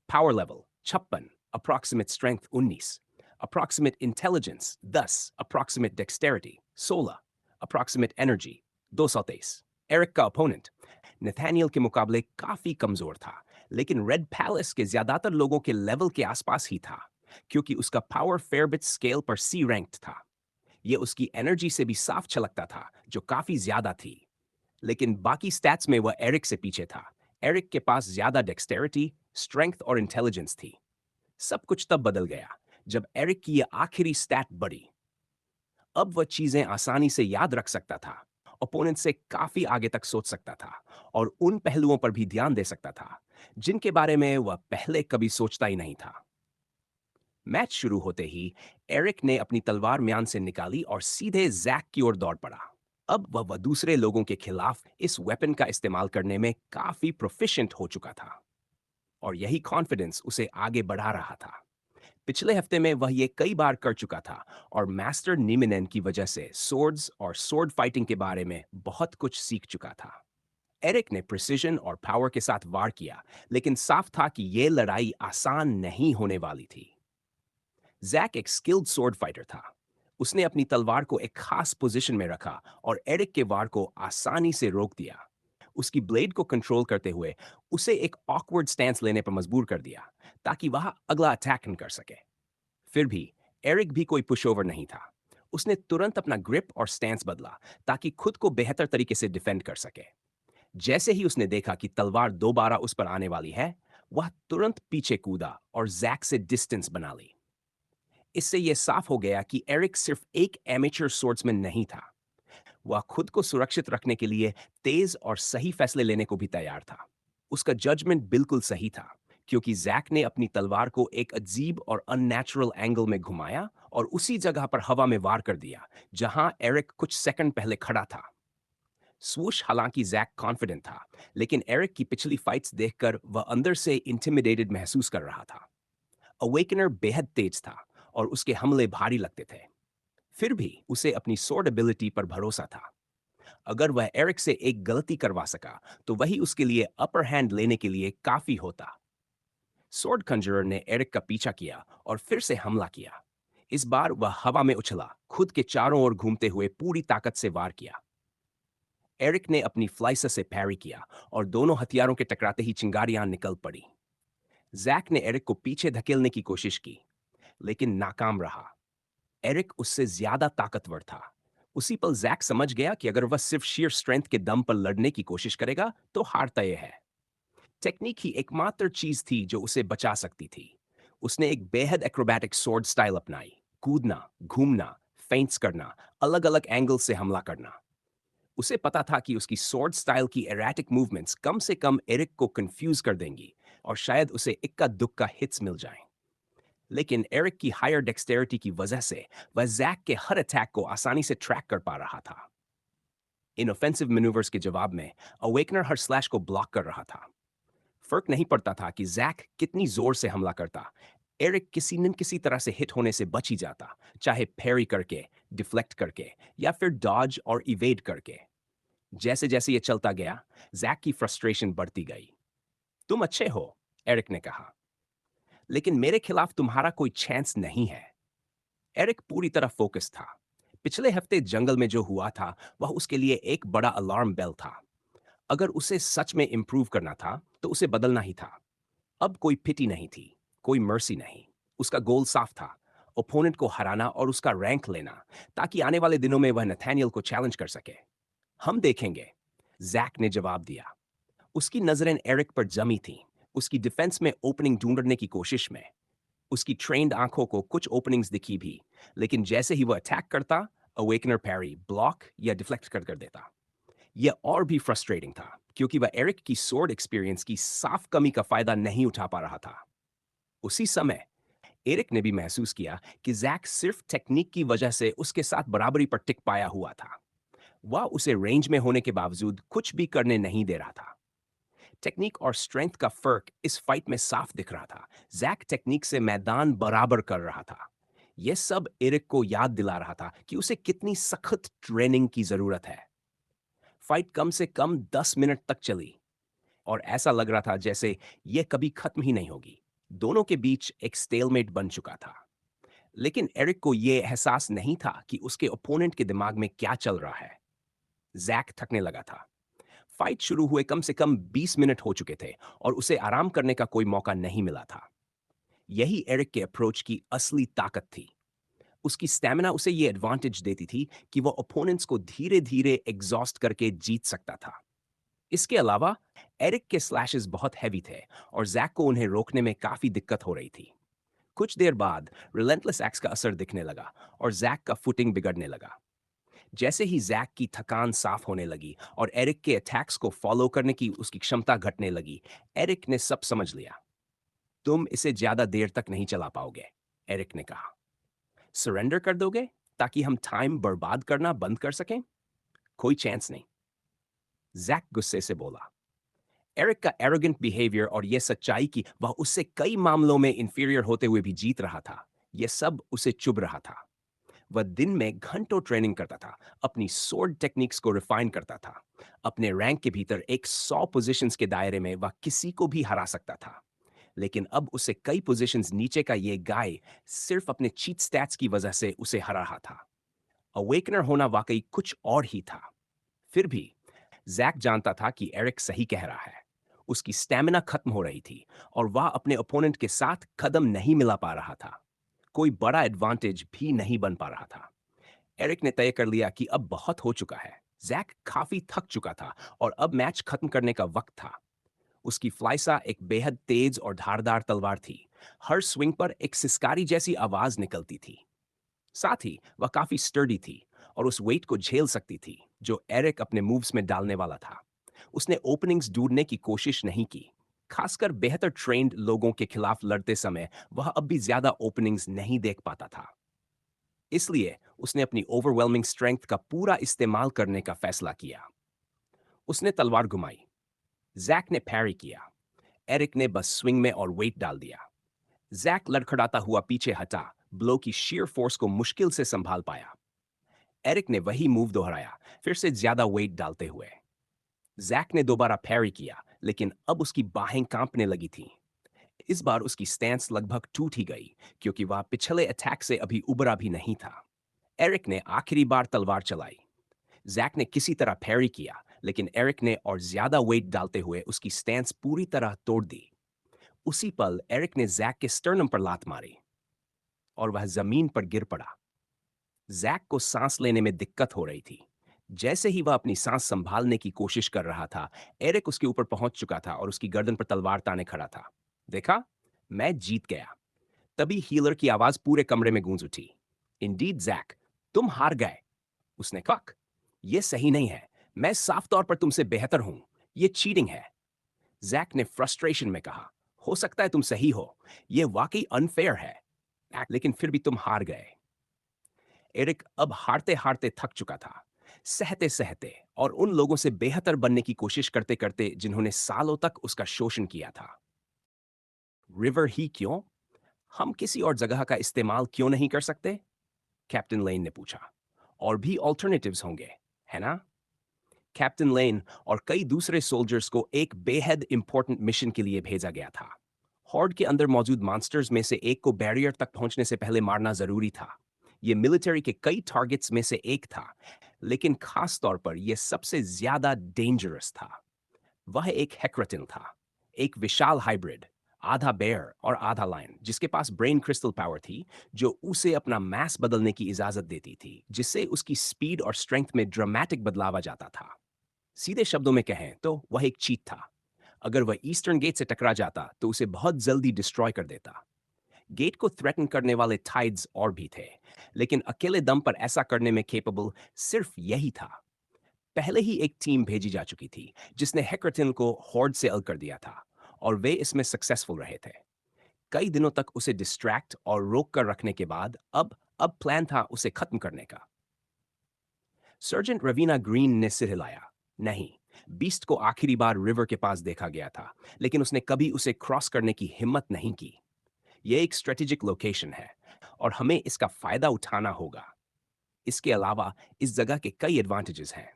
Power level 56, approximate strength 19, approximate intelligence 10, approximate dexterity 16, approximate energy 223। Eric का ओपोनेंट नथानियल के मुकाबले काफी कमजोर था, लेकिन रेड पैलेस के ज्यादातर लोगों के लेवल के आसपास ही था, क्योंकि उसका पावर फेयरबिट स्केल पर C रैंक्ड था। यह उसकी एनर्जी से भी साफ छलकता था, जो काफी ज्यादा थी। लेकिन बाकी स्टैट्स में वह एरिक से पीछे था। एरिक के पास ज्यादा डेक्सटेरिटी, स्ट्रेंथ और इंटेलिजेंस थी। सब कुछ तब बदल गया जब एरिक की यह आखिरी स्टैट बढ़ी। अब वह चीजें आसानी से याद रख सकता था, ओपोनेंट से काफी आगे तक सोच सकता था और उन पहलुओं पर भी ध्यान दे सकता था जिनके बारे में वह पहले कभी सोचता ही नहीं था। मैच शुरू होते ही एरिक ने अपनी तलवार म्यान से निकाली और सीधे जैक की ओर दौड़ पड़ा। अब वह दूसरे लोगों के खिलाफ इस वेपन का इस्तेमाल करने में काफी प्रोफिशिएंट हो चुका था और यही कॉन्फिडेंस उसे आगे बढ़ा रहा था। पिछले हफ्ते में वह ये कई बार कर चुका था और मास्टर नीमिनेन की वजह से सोर्ड्स और सोर्ड फाइटिंग के बारे में बहुत कुछ सीख चुका था। एरिक ने प्रिसिजन और पावर के साथ वार किया, लेकिन साफ था कि यह लड़ाई आसान नहीं होने वाली थी। जैक एक स्किल्ड स्वॉर्ड फाइटर था। उसने अपनी तलवार को एक खास पोजीशन में रखा और एरिक के वार को आसानी से रोक दिया। उसकी ब्लेड को कंट्रोल करते हुए उसे एक ऑकवर्ड स्टैंस लेने पर मजबूर कर दिया ताकि वह अगला अटैक न कर सके। फिर भी एरिक भी कोई पुशओवर नहीं था। उसने तुरंत अपना ग्रिप और स्टैंस बदला ताकि खुद को बेहतर तरीके से डिफेंड कर सके। जैसे ही उसने देखा कि तलवार दोबारा उस पर आने वाली है, वह तुरंत पीछे कूदा और जैक से डिस्टेंस बना ली। इससे यह साफ हो गया कि एरिक सिर्फ एक एमेच्योर स्वॉर्ड्समैन नहीं था, वह खुद को सुरक्षित रखने के लिए तेज और सही फैसले लेने को भी तैयार था। उसका जजमेंट बिल्कुल सही था, क्योंकि जैक ने अपनी तलवार को एक अजीब और अननेचुरल एंगल में घुमाया और उसी जगह पर हवा में वार कर दिया जहां एरिक कुछ सेकंड पहले खड़ा था। स्वूश हालांकि जैक कॉन्फिडेंट था, लेकिन एरिक की पिछली फाइट्स देखकर वह अंदर से इंटिमिडेटेड महसूस कर रहा था। अवेकनर बेहद तेज था और उसके हमले भारी लगते थे। फिर भी उसे अपनी स्वॉर्ड एबिलिटी पर भरोसा था। अगर वह एरिक से एक गलती करवा सका, तो वही उसके लिए अपर हैंड लेने के लिए काफी होता। स्वॉर्ड कंजरर ने एरिक का पीछा किया और फिर से हमला किया। इस बार वह हवा में उछला, खुद के चारों ओर घूमते हुए पूरी ताकत से वार किया। एरिक ने अपनी फ्लाइसर से पैरी किया और दोनों हथियारों के टकराते ही चिंगारियां निकल पड़ी। जैक ने एरिक को पीछे धकेलने की कोशिश की, लेकिन नाकाम रहा। एरिक उससे ज्यादा ताकतवर था। उसी पल जैक समझ गया कि अगर वह सिर्फ sheer स्ट्रेंथ के दम पर लड़ने की कोशिश करेगा तो हार तय है। टेक्निक ही एकमात्र चीज थी जो उसे बचा सकती थी। उसने एक बेहद एक्रोबैटिक स्वॉर्ड स्टाइल अपनाई। कूदना, घूमना, फेंट्स करना, अलग अलग एंगल से हमला करना। उसे पता था कि उसकी स्वॉर्ड स्टाइल की एराटिक मूवमेंट्स कम से कम एरिक को कंफ्यूज कर देंगी और शायद उसे इक्का दुक्का हिट्स मिल जाएं। लेकिन एरिक की हायर डेक्सटेरिटी की वजह से वह जैक के हर अटैक को आसानी से ट्रैक कर पा रहा था। इन ऑफेंसिव मैन्यूवर्स के जवाब में अवेकनर हर स्लैश को ब्लॉक कर रहा था। फर्क नहीं पड़ता था कि जैक कितनी जोर से हमला करता, एरिक किसी न किसी तरह से हिट होने से बच ही जाता, चाहे फेरी करके, डिफ्लेक्ट करके या फिर डॉज और इवेड करके। जैसे जैसे ये चलता गया, जैक की फ्रस्ट्रेशन बढ़ती गई। तुम अच्छे हो, एरिक ने कहा, लेकिन मेरे खिलाफ तुम्हारा कोई चांस नहीं है। एरिक पूरी तरह फोकस था। पिछले हफ्ते जंगल में जो हुआ था, वह उसके लिए एक बड़ा अलार्म बेल था। अगर उसे सच में इंप्रूव करना था, तो उसे बदलना ही था। अब कोई पिटी नहीं थी, कोई मर्सी नहीं। उसका गोल साफ था, ओपोनेंट को हराना और उसका रैंक लेना, ताकि आने वाले दिनों में वह नथानियल को चैलेंज कर सके। हम देखेंगे, जैक ने जवाब दिया। उसकी नजरें एरिक पर जमी थीं, उसकी डिफेंस में ओपनिंग ढूंढने की कोशिश में। उसकी ट्रेन्ड आंखों को कुछ ओपनिंग्स दिखी भी, लेकिन जैसे ही वह अटैक करता, अवेकनर पैरी, ब्लॉक या डिफ्लेक्ट कर देता। यह और भी फ्रस्ट्रेटिंग था, क्योंकि वह एरिक की स्वॉर्ड एक्सपीरियंस की साफ कमी का फायदा नहीं उठा पा रहा था। उसी समय एरिक ने भी महसूस किया कि जैक सिर्फ टेक्निक की वजह से उसके साथ बराबरी पर टिक पाया हुआ था। वह उसे रेंज में होने के बावजूद कुछ भी करने नहीं दे रहा था। टेक्निक और स्ट्रेंथ का फर्क इस फाइट में साफ दिख रहा था। जैक टेक्निक से मैदान बराबर कर रहा था। यह सब एरिक को याद दिला रहा था कि उसे कितनी सख्त ट्रेनिंग की जरूरत है। फाइट कम से कम 10 मिनट तक चली और ऐसा लग रहा था जैसे यह कभी खत्म ही नहीं होगी। दोनों के बीच एक स्टेलमेट बन चुका था। लेकिन एरिक को यह एहसास नहीं था कि उसके ओपोनेंट के दिमाग में क्या चल रहा है। जैक थकने लगा था। फाइट शुरू हुए कम से कम 20 मिनट हो चुके थे और उसे आराम करने का कोई मौका नहीं मिला था। यही एरिक के अप्रोच की असली ताकत थी। उसकी स्टैमिना उसे ये एडवांटेज देती थी कि वह ओपोनेंट्स को धीरे धीरे एग्जॉस्ट करके जीत सकता था। इसके अलावा एरिक के स्लैशेस बहुत हैवी थे और जैक को उन्हें रोकने में काफी दिक्कत हो रही थी। कुछ देर बाद रिलेंटलेस एक्स का असर दिखने लगा और जैक का फुटिंग बिगड़ने लगा। जैसे ही जैक की थकान साफ होने लगी और एरिक के अटैक्स को फॉलो करने की उसकी क्षमता घटने लगी, एरिक ने सब समझ लिया। तुम इसे ज्यादा देर तक नहीं चला पाओगे, एरिक ने कहा। सरेंडर कर दोगे ताकि हम टाइम बर्बाद करना बंद कर सकें? कोई चांस नहीं, जैक गुस्से से बोला। एरिक का एरोगेंट बिहेवियर और यह सच्चाई कि वह उससे कई मामलों में इंफीरियर होते हुए भी जीत रहा था, यह सब उसे चुभ रहा था। वह दिन में घंटों ट्रेनिंग करता था, अपनी स्वॉर्ड टेक्निक्स को रिफाइन करता था। अपने रैंक के भीतर एक 100 पोजीशंस के दायरे में वह किसी को भी हरा सकता था। लेकिन अब उसे कई पोजीशंस नीचे का ये गाय सिर्फ अपने चीट स्टैट्स की वजह से उसे हरा रहा था। अवेकनर होना वाकई कुछ और ही था। फिर भी जैक जानता था कि एरिक सही कह रहा है। उसकी स्टैमिना खत्म हो रही थी और वह अपने ओपोनेंट के साथ कदम नहीं मिला पा रहा था। कोई बड़ा एडवांटेज भी नहीं बन पा रहा था। एरिक ने तय कर लिया कि अब बहुत हो चुका है। जैक काफी थक चुका था और अब मैच खत्म करने का वक्त था। उसकी फ्लाइसा एक बेहद तेज और धारदार तलवार थी। हर स्विंग पर एक सिसकारी जैसी आवाज निकलती थी। साथ ही वह काफी स्टर्डी थी और उस वेट को झेल सकती थी जो एरिक अपने मूव्स में डालने वाला था। उसने ओपनिंग्स ढूंढने की कोशिश नहीं की। खासकर बेहतर ट्रेन्ड लोगों के खिलाफ लड़ते समय वह अब भी ज्यादा ओपनिंग्स नहीं देख पाता था। इसलिए उसने अपनी ओवरवेलमिंग स्ट्रेंथ का पूरा इस्तेमाल करने का फैसला किया। उसने तलवार घुमाई। जैक ने पैरी किया। एरिक ने बस स्विंग में और वेट डाल दिया। जैक लड़खड़ाता हुआ पीछे हटा, ब्लो की sheer फोर्स को मुश्किल से संभाल पाया। एरिक ने वही मूव दोहराया, फिर से ज्यादा वेट डालते हुए। जैक ने दोबारा पैरी किया, लेकिन अब उसकी बाहें कांपने लगी थीं। इस बार उसकी स्टैंस लगभग टूट ही गई, क्योंकि वह पिछले अटैक से अभी उबरा भी नहीं था। एरिक ने आखिरी बार तलवार चलाई। जैक ने किसी तरह पैरी किया, लेकिन एरिक ने और ज्यादा वेट डालते हुए उसकी स्टैंस पूरी तरह तोड़ दी। उसी पल एरिक ने जैक के स्टर्नम पर लात मारी और वह जमीन पर गिर पड़ा। जैक को सांस लेने में दिक्कत हो रही थी। जैसे ही वह अपनी सांस संभालने की कोशिश कर रहा था, एरिक उसके ऊपर पहुंच चुका था और उसकी गर्दन पर तलवार ताने खड़ा था। देखा, मैं जीत गया। तभी हीलर की आवाज पूरे कमरे में गूंज उठी। इंडीड जैक, तुम हार गए। उसने कहा, यह सही नहीं है। मैं साफ तौर पर तुमसे बेहतर हूं। यह चीटिंग है। जैक ने फ्रस्ट्रेशन में कहा, हो सकता है तुम सही हो। यह वाकई अनफेयर है, लेकिन फिर भी तुम हार गए। एरिक अब हारते हारते थक चुका था। सहते सहते और उन लोगों से बेहतर बनने की कोशिश करते करते जिन्होंने सालों तक उसका शोषण किया था। रिवर ही क्यों? हम किसी और जगह का इस्तेमाल क्यों नहीं कर सकते? कैप्टन लेन ने पूछा। और भी ऑल्टरनेटिव्स होंगे, है ना? कैप्टन लेन और कई दूसरे सोल्जर्स को एक बेहद इंपॉर्टेंट मिशन के लिए भेजा गया था। हॉर्ड के अंदर मौजूद मॉन्स्टर्स में से एक को बैरियर तक पहुंचने से पहले मारना जरूरी था। यह मिलिट्री के कई टारगेट्स में से एक था, लेकिन खास तौर पर यह सबसे ज्यादा डेंजरस था। वह एक हेक्रेटिन था, एक विशाल हाइब्रिड, आधा बेयर और आधा लायन, जिसके पास ब्रेन क्रिस्टल पावर थी जो उसे अपना मैस बदलने की इजाजत देती थी, जिससे उसकी स्पीड और स्ट्रेंथ में ड्रामेटिक बदलाव आ जाता था। सीधे शब्दों में कहें तो वह एक चीट था। अगर वह ईस्टर्न गेट से टकरा जाता तो उसे बहुत जल्दी डिस्ट्रॉय कर देता। गेट को थ्रेटन करने वाले टाइड्स और भी थे, लेकिन अकेले दम पर ऐसा करने में केपेबल सिर्फ यही था। पहले ही एक टीम भेजी जा चुकी थी जिसने हेक्रेटिन को हॉर्ड से अलग कर दिया था, और वे इसमें सक्सेसफुल रहे थे। कई दिनों तक उसे डिस्ट्रैक्ट और रोक कर रखने के बाद अब प्लान था उसे खत्म करने का। सर्जेंट रवीना ग्रीन ने सिर हिलाया। नहीं, बीस्ट को आखिरी बार रिवर के पास देखा गया था, लेकिन उसने कभी उसे क्रॉस करने की हिम्मत नहीं की। यह एक स्ट्रेटेजिक लोकेशन है और हमें इसका फायदा उठाना होगा। इसके अलावा इस जगह के कई एडवांटेजेस हैं।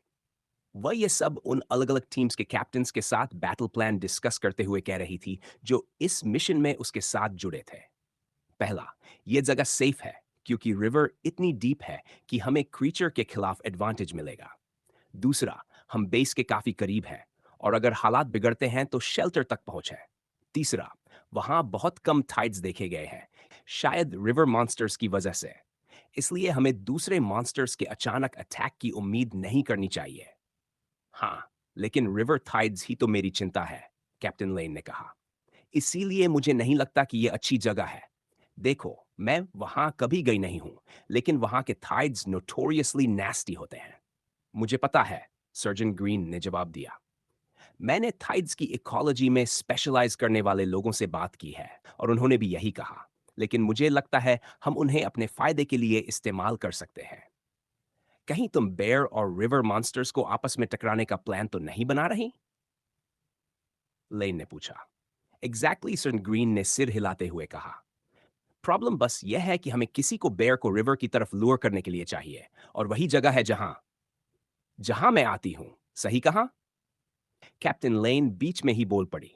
वह ये सब उन अलग अलग टीम्स के कैप्टन्स के साथ बैटल प्लान डिस्कस करते हुए कह रही थी जो इस मिशन में उसके साथ जुड़े थे। पहला, यह जगह सेफ है क्योंकि रिवर इतनी डीप है कि हमें क्रीचर के खिलाफ एडवांटेज मिलेगा। दूसरा, हम बेस के काफी करीब हैं और अगर हालात बिगड़ते हैं तो शेल्टर तक पहुंच है। तीसरा, वहां बहुत कम टाइड्स देखे गए हैं, शायद रिवर मॉन्स्टर्स की वजह से। इसलिए हमें दूसरे मॉन्स्टर्स के अचानक अटैक की उम्मीद नहीं करनी चाहिए। हाँ, लेकिन रिवर टाइड्स ही तो मेरी चिंता है, कैप्टन लेन ने कहा। इसीलिए मुझे नहीं लगता कि यह अच्छी जगह है। देखो, मैं वहां कभी गई नहीं हूं, लेकिन वहां के टाइड्स नोटोरियसली नैस्टी होते हैं। मुझे पता है, सर्जन ग्रीन ने जवाब दिया। मैंने थाइड्स की इकोलॉजी में स्पेशलाइज करने वाले लोगों से बात की है और उन्होंने भी यही कहा, लेकिन मुझे लगता है हम उन्हें अपने फायदे के लिए इस्तेमाल कर सकते हैं। कहीं तुम बेयर और रिवर मॉन्स्टर्स को आपस में टकराने का प्लान तो नहीं बना रही? लेन ने पूछा। एग्जैक्टली, सर ग्रीन ने सिर हिलाते हुए कहा। प्रॉब्लम बस यह है कि हमें किसी को बेयर को रिवर की तरफ लूर करने के लिए चाहिए, और वही जगह है जहां जहां मैं आती हूं। सही कहा? कैप्टन लेन बीच में ही बोल पड़ी।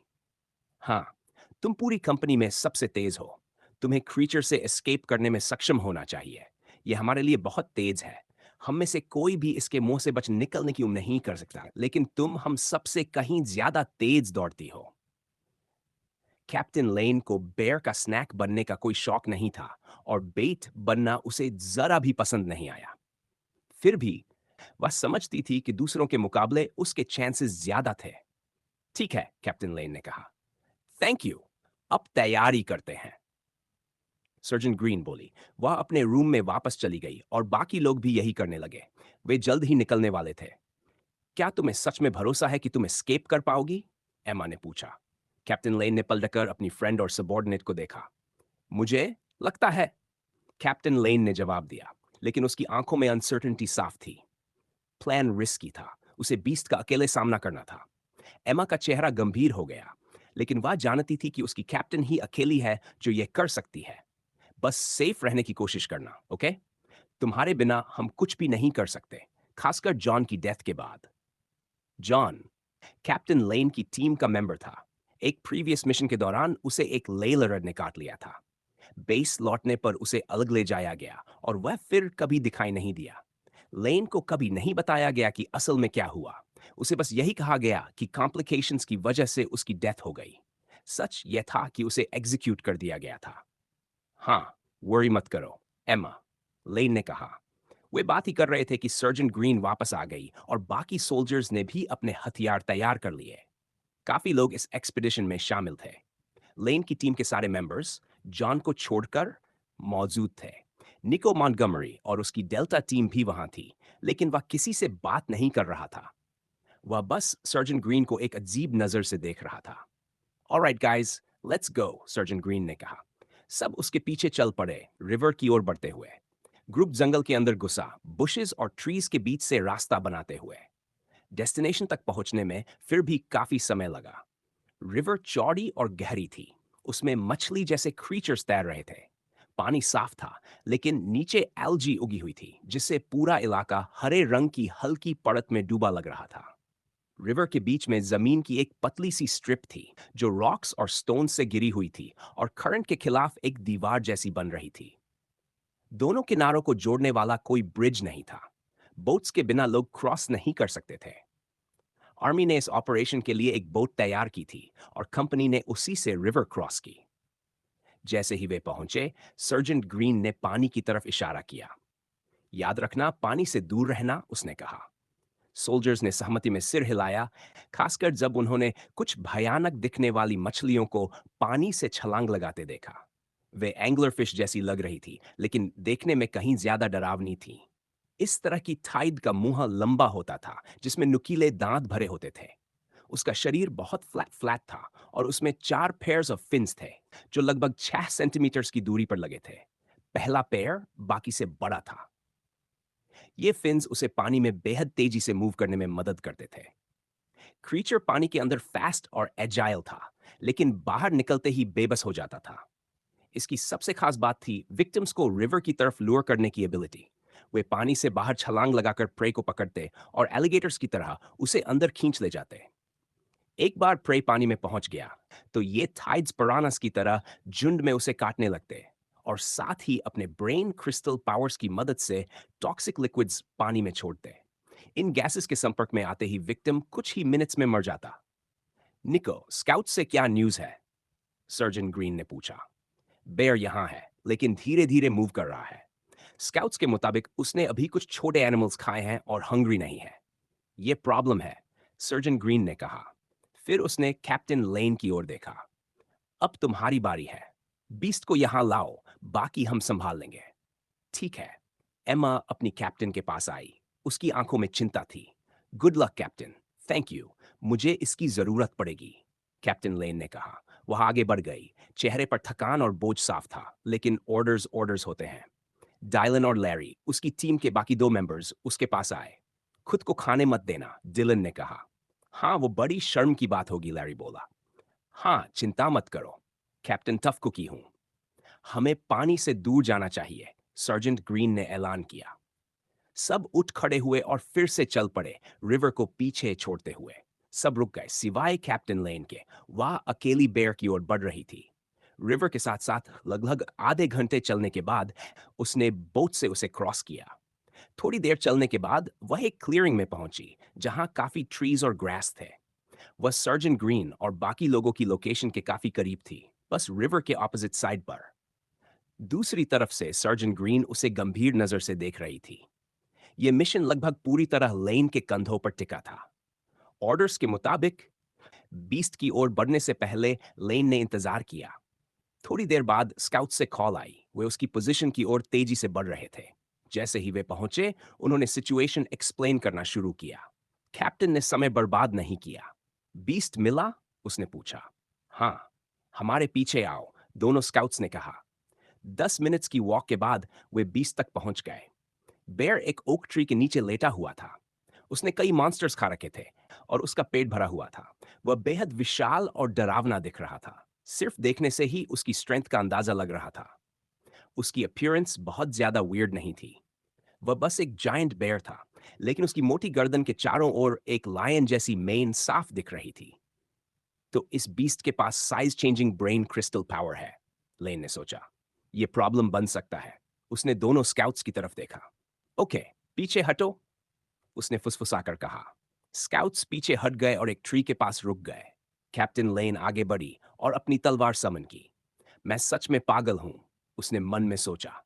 हाँ, तुम पूरी कंपनी में सबसे तेज हो। तुम्हें क्रीचर से एस्केप करने में सक्षम होना चाहिए। यह हमारे लिए बहुत तेज है। हम में से कोई भी इसके मुंह से बच निकलने की उम्मीद नहीं कर सकता, लेकिन तुम हम सबसे कहीं ज्यादा तेज दौड़ती हो। कैप्टन लेन को बेयर का स्नैक बनने का कोई शौक नहीं था और बेट बनना उसे जरा भी पसंद नहीं आया। फिर भी वह समझती थी कि दूसरों के मुकाबले उसके चांसेस ज्यादा थे। ठीक है, कैप्टन लेन ने कहा। Thank you. अब तैयारी करते हैं। सर्जन ग्रीन बोली। वह अपने रूम में वापस चली गई और बाकी लोग भी यही करने लगे। वे जल्द ही निकलने वाले थे। क्या तुम्हें सच में भरोसा है कि तुम एस्केप कर पाओगी? एमा ने पूछा। कैप्टन लेन ने पलटकर अपनी फ्रेंड और सबॉर्डिनेट को देखा। मुझे लगता है, कैप्टन लेन ने जवाब दिया, लेकिन उसकी आंखों में अनसर्टेनिटी साफ थी। प्लान रिस्की था। उसे बीस्ट का अकेले सामना करना था। एमा का चेहरा गंभीर हो गया, लेकिन वह जानती थी कि उसकी कैप्टन ही अकेली है जो यह कर सकती है। बस सेफ रहने की कोशिश करना, ओके? तुम्हारे बिना हम कुछ भी नहीं कर सकते, खासकर जॉन की डेथ के बाद। जॉन कैप्टन लेन की टीम का मेंबर था। एक प्रीवियस मिशन के दौरान उसे एक लेलर ने काट लिया था। बेस लौटने पर उसे अलग ले जाया गया और वह फिर कभी दिखाई नहीं दिया। लेन को कभी नहीं बताया गया कि असल में क्या हुआ। उसे बस यही कहा गया कि कॉम्प्लिकेशंस की वजह से उसकी डेथ हो गई। सच यह था कि उसे एग्जीक्यूट कर दिया गया था। हाँ, वरी मत करो, एमा, लेन ने कहा। वे बात ही कर रहे थे कि सर्जन ग्रीन वापस आ गई और बाकी सोल्जर्स ने भी अपने हथियार तैयार कर लिए। काफी लोग इस एक्सपीडिशन में शामिल थे। लेन की टीम के सारे मेंबर्स जॉन को छोड़कर मौजूद थे। निको मॉन्टगमरी और उसकी डेल्टा टीम भी वहां थी, लेकिन वह किसी से बात नहीं कर रहा था। वह बस सर्जन ग्रीन को एक अजीब नजर से देख रहा था। Alright guys, let's go, surgeon green ने कहा। सब उसके पीछे चल पड़े, रिवर की ओर बढ़ते हुए। ग्रुप जंगल के अंदर घुसा, बुशेस और ट्रीज के बीच से रास्ता बनाते हुए। डेस्टिनेशन तक पहुंचने में फिर भी काफी समय लगा। रिवर चौड़ी और गहरी थी। उसमें मछली जैसे क्रीचर्स तैर रहे थे। पानी साफ था, लेकिन नीचे एल्गी उगी हुई थी, जिससे पूरा इलाका हरे रंग की हल्की परत में डूबा लग रहा था। रिवर के बीच में जमीन की एक पतली सी स्ट्रिप थी, जो रॉक्स और स्टोन से गिरी हुई थी और करंट के खिलाफ एक दीवार जैसी बन रही थी। दोनों किनारों को जोड़ने वाला कोई ब्रिज नहीं था। बोट्स के बिना लोग क्रॉस नहीं कर सकते थे। आर्मी ने इस ऑपरेशन के लिए एक बोट तैयार की थी और कंपनी ने उसी से रिवर क्रॉस की। जैसे ही वे पहुंचे, सर्जेंट ग्रीन ने पानी की तरफ इशारा किया। याद रखना, पानी से दूर रहना, उसने कहा। सोल्जर्स ने सहमति में सिर हिलाया, खासकर जब उन्होंने कुछ भयानक दिखने वाली मछलियों को पानी से छलांग लगाते देखा। वे एंगलर फिश जैसी लग रही थी, लेकिन देखने में कहीं ज्यादा डरावनी थी। इस तरह की थाइड का मुंह लंबा होता था, जिसमें नुकीले दांत भरे होते थे। उसका शरीर बहुत फ्लैट फ्लैट था और उसमें 4 पेयर्स ऑफ फिन्स थे, जो लगभग 6 सेंटीमीटर्स की दूरी पर लगे थे। पहला पेयर बाकी से बड़ा था। ये फिन्स उसे पानी में बेहद तेजी से मूव करने में मदद करते थे। क्रीचर पानी के अंदर फास्ट और एजाइल था, लेकिन बाहर निकलते ही बेबस हो जाता था। इसकी सबसे खास बात थी विक्टिम्स को रिवर की तरफ लूर करने की एबिलिटी। वे पानी से बाहर छलांग लगाकर प्रे को पकड़ते और एलिगेटर्स की तरह उसे अंदर खींच ले जाते। एक बार प्रे पानी में पहुंच गया, तो ये थाइड्स पिरानस की तरह झुंड में उसे काटने लगते और साथ ही अपने ब्रेन क्रिस्टल पावर्स की मदद से टॉक्सिक लिक्विड्स पानी में छोड़ते। इन गैसेस के संपर्क में आते ही विक्टिम कुछ ही मिनट्स में मर जाता। निको, स्काउट से क्या न्यूज है? सर्जन ग्रीन ने पूछा। बेयर यहां है, लेकिन धीरे धीरे मूव कर रहा है। स्काउट्स के मुताबिक उसने अभी कुछ छोटे एनिमल्स खाए हैं और हंग्री नहीं है। ये प्रॉब्लम है, सर्जन ग्रीन ने कहा। फिर उसने कैप्टन लेन की ओर देखा। अब तुम्हारी बारी है। बीस्ट को यहां लाओ, बाकी हम संभाल लेंगे। ठीक है। एमा अपनी कैप्टन के पास आई। उसकी आंखों में चिंता थी। Good luck captain. Thank you. मुझे इसकी जरूरत पड़ेगी, कैप्टन लेन ने कहा। वह आगे बढ़ गई। चेहरे पर थकान और बोझ साफ था, लेकिन ऑर्डर्स ऑर्डर्स होते हैं। डायलन और लैरी, उसकी टीम के बाकी 2 मेंबर्स, उसके पास आए। खुद को खाने मत देना, डिलन ने कहा। हाँ, वो बड़ी शर्म की बात होगी, लैरी बोला। हाँ, चिंता मत करो, कैप्टन टफ कुकी हूं। हमें पानी से दूर जाना चाहिए, सर्जेंट ग्रीन ने ऐलान किया। सब उठ खड़े हुए और फिर से चल पड़े, रिवर को पीछे छोड़ते हुए। सब रुक गए सिवाय कैप्टन लेन के। वह अकेली बेयर की ओर बढ़ रही थी। रिवर के साथ साथ लगभग आधे घंटे चलने के बाद उसने बोट से उसे क्रॉस किया। थोड़ी देर चलने के बाद वह एक क्लियरिंग में पहुंची जहां काफी ट्रीज और ग्रास थे। वह सर्जन ग्रीन और बाकी लोगों की लोकेशन के काफी करीब थी, बस रिवर के ऑपोजिट साइड पर। दूसरी तरफ से सर्जन ग्रीन उसे गंभीर नजर से देख रही थी। यह मिशन लगभग पूरी तरह लेन के कंधों पर टिका था। ऑर्डर्स के मुताबिक बीस्ट की ओर बढ़ने से पहले लेन ने इंतजार किया। थोड़ी देर बाद स्काउट से कॉल आई। वे उसकी पोजीशन की ओर तेजी से बढ़ रहे थे। जैसे ही वे पहुंचे, उन्होंने सिचुएशन एक्सप्लेन करना शुरू किया। कैप्टन ने समय बर्बाद नहीं किया। बीस्ट मिला? उसने पूछा। हाँ, हमारे पीछे आओ, दोनों स्काउट्स ने कहा। 10 मिनट्स की वॉक के बाद वे बीस्ट तक पहुंच गए। बेयर एक ओक ट्री के नीचे लेटा हुआ था। उसने कई मॉन्स्टर्स खा रखे थे और उसका पेट भरा हुआ था। वह बेहद विशाल और डरावना दिख रहा था। सिर्फ देखने से ही उसकी स्ट्रेंथ का अंदाजा लग रहा था। उसकी अपीयरेंस बहुत ज्यादा वियर्ड नहीं थी। वह बस एक जायंट बेयर था, लेकिन उसकी मोटी गर्दन के चारों ओर एक लायन जैसी मेन साफ दिख रही थी। तो इस बीस्ट के पास size changing brain crystal power है, लेन ने सोचा। यह प्रॉब्लम बन सकता है। उसने दोनों स्काउट्स की तरफ देखा। ओके, पीछे हटो, उसने फुसफुसाकर कहा। स्काउट्स पीछे हट गए और एक ट्री के पास रुक गए। कैप्टन लेन आगे बढ़ी और अपनी तलवार समन की। मैं सच में पागल हूं, उसने मन में सोचा।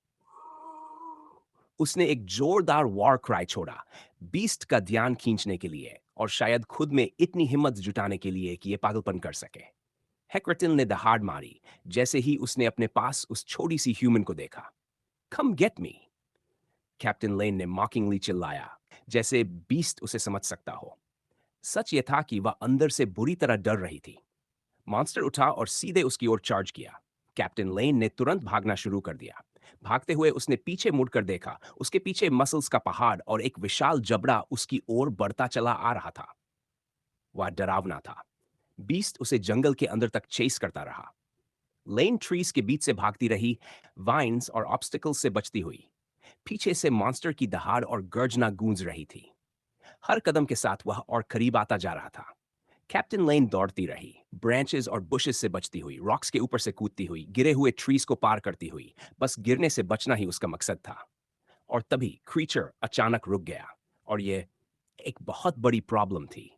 उसने एक जोरदार वॉर क्राई छोड़ा, बीस्ट का ध्यान खींचने के लिए और शायद खुद में इतनी हिम्मत जुटाने के लिए कि यह पागलपन कर सके। हेक्रेटिल ने दहाड़ मारी जैसे ही उसने अपने पास उस छोटी सी ह्यूमन को देखा। कम गेट मी, कैप्टन लेन ने मॉकिंगली चिल्लाया, जैसे बीस्ट उसे समझ सकता हो। सच ये था कि वह अंदर से बुरी तरह डर रही थी। मॉन्स्टर उठा और सीधे उसकी ओर चार्ज किया। कैप्टन लेन ने तुरंत भागना शुरू कर दिया। भागते हुए उसने पीछे मुड़कर देखा। उसके पीछे मसल्स का पहाड़ और एक विशाल जबड़ा उसकी ओर बढ़ता चला आ रहा था। वह डरावना था। बीस्ट उसे जंगल के अंदर तक चेस करता रहा। लेन ट्रीज के बीच से भागती रही, वाइन्स और ऑब्स्टिकल्स से बचती हुई। पीछे से मॉन्स्टर की दहाड़ और गर्जना गूंज रही थी। हर कदम के साथ वह और करीब आता जा रहा था। कैप्टन लेन दौड़ती रही, ब्रांचेस और बुशेस से बचती हुई, रॉक्स के ऊपर से कूदती हुई, गिरे हुए ट्रीज को पार करती हुई। बस गिरने से बचना ही उसका मकसद था। और तभी क्रीचर अचानक रुक गया और यह एक बहुत बड़ी प्रॉब्लम थी।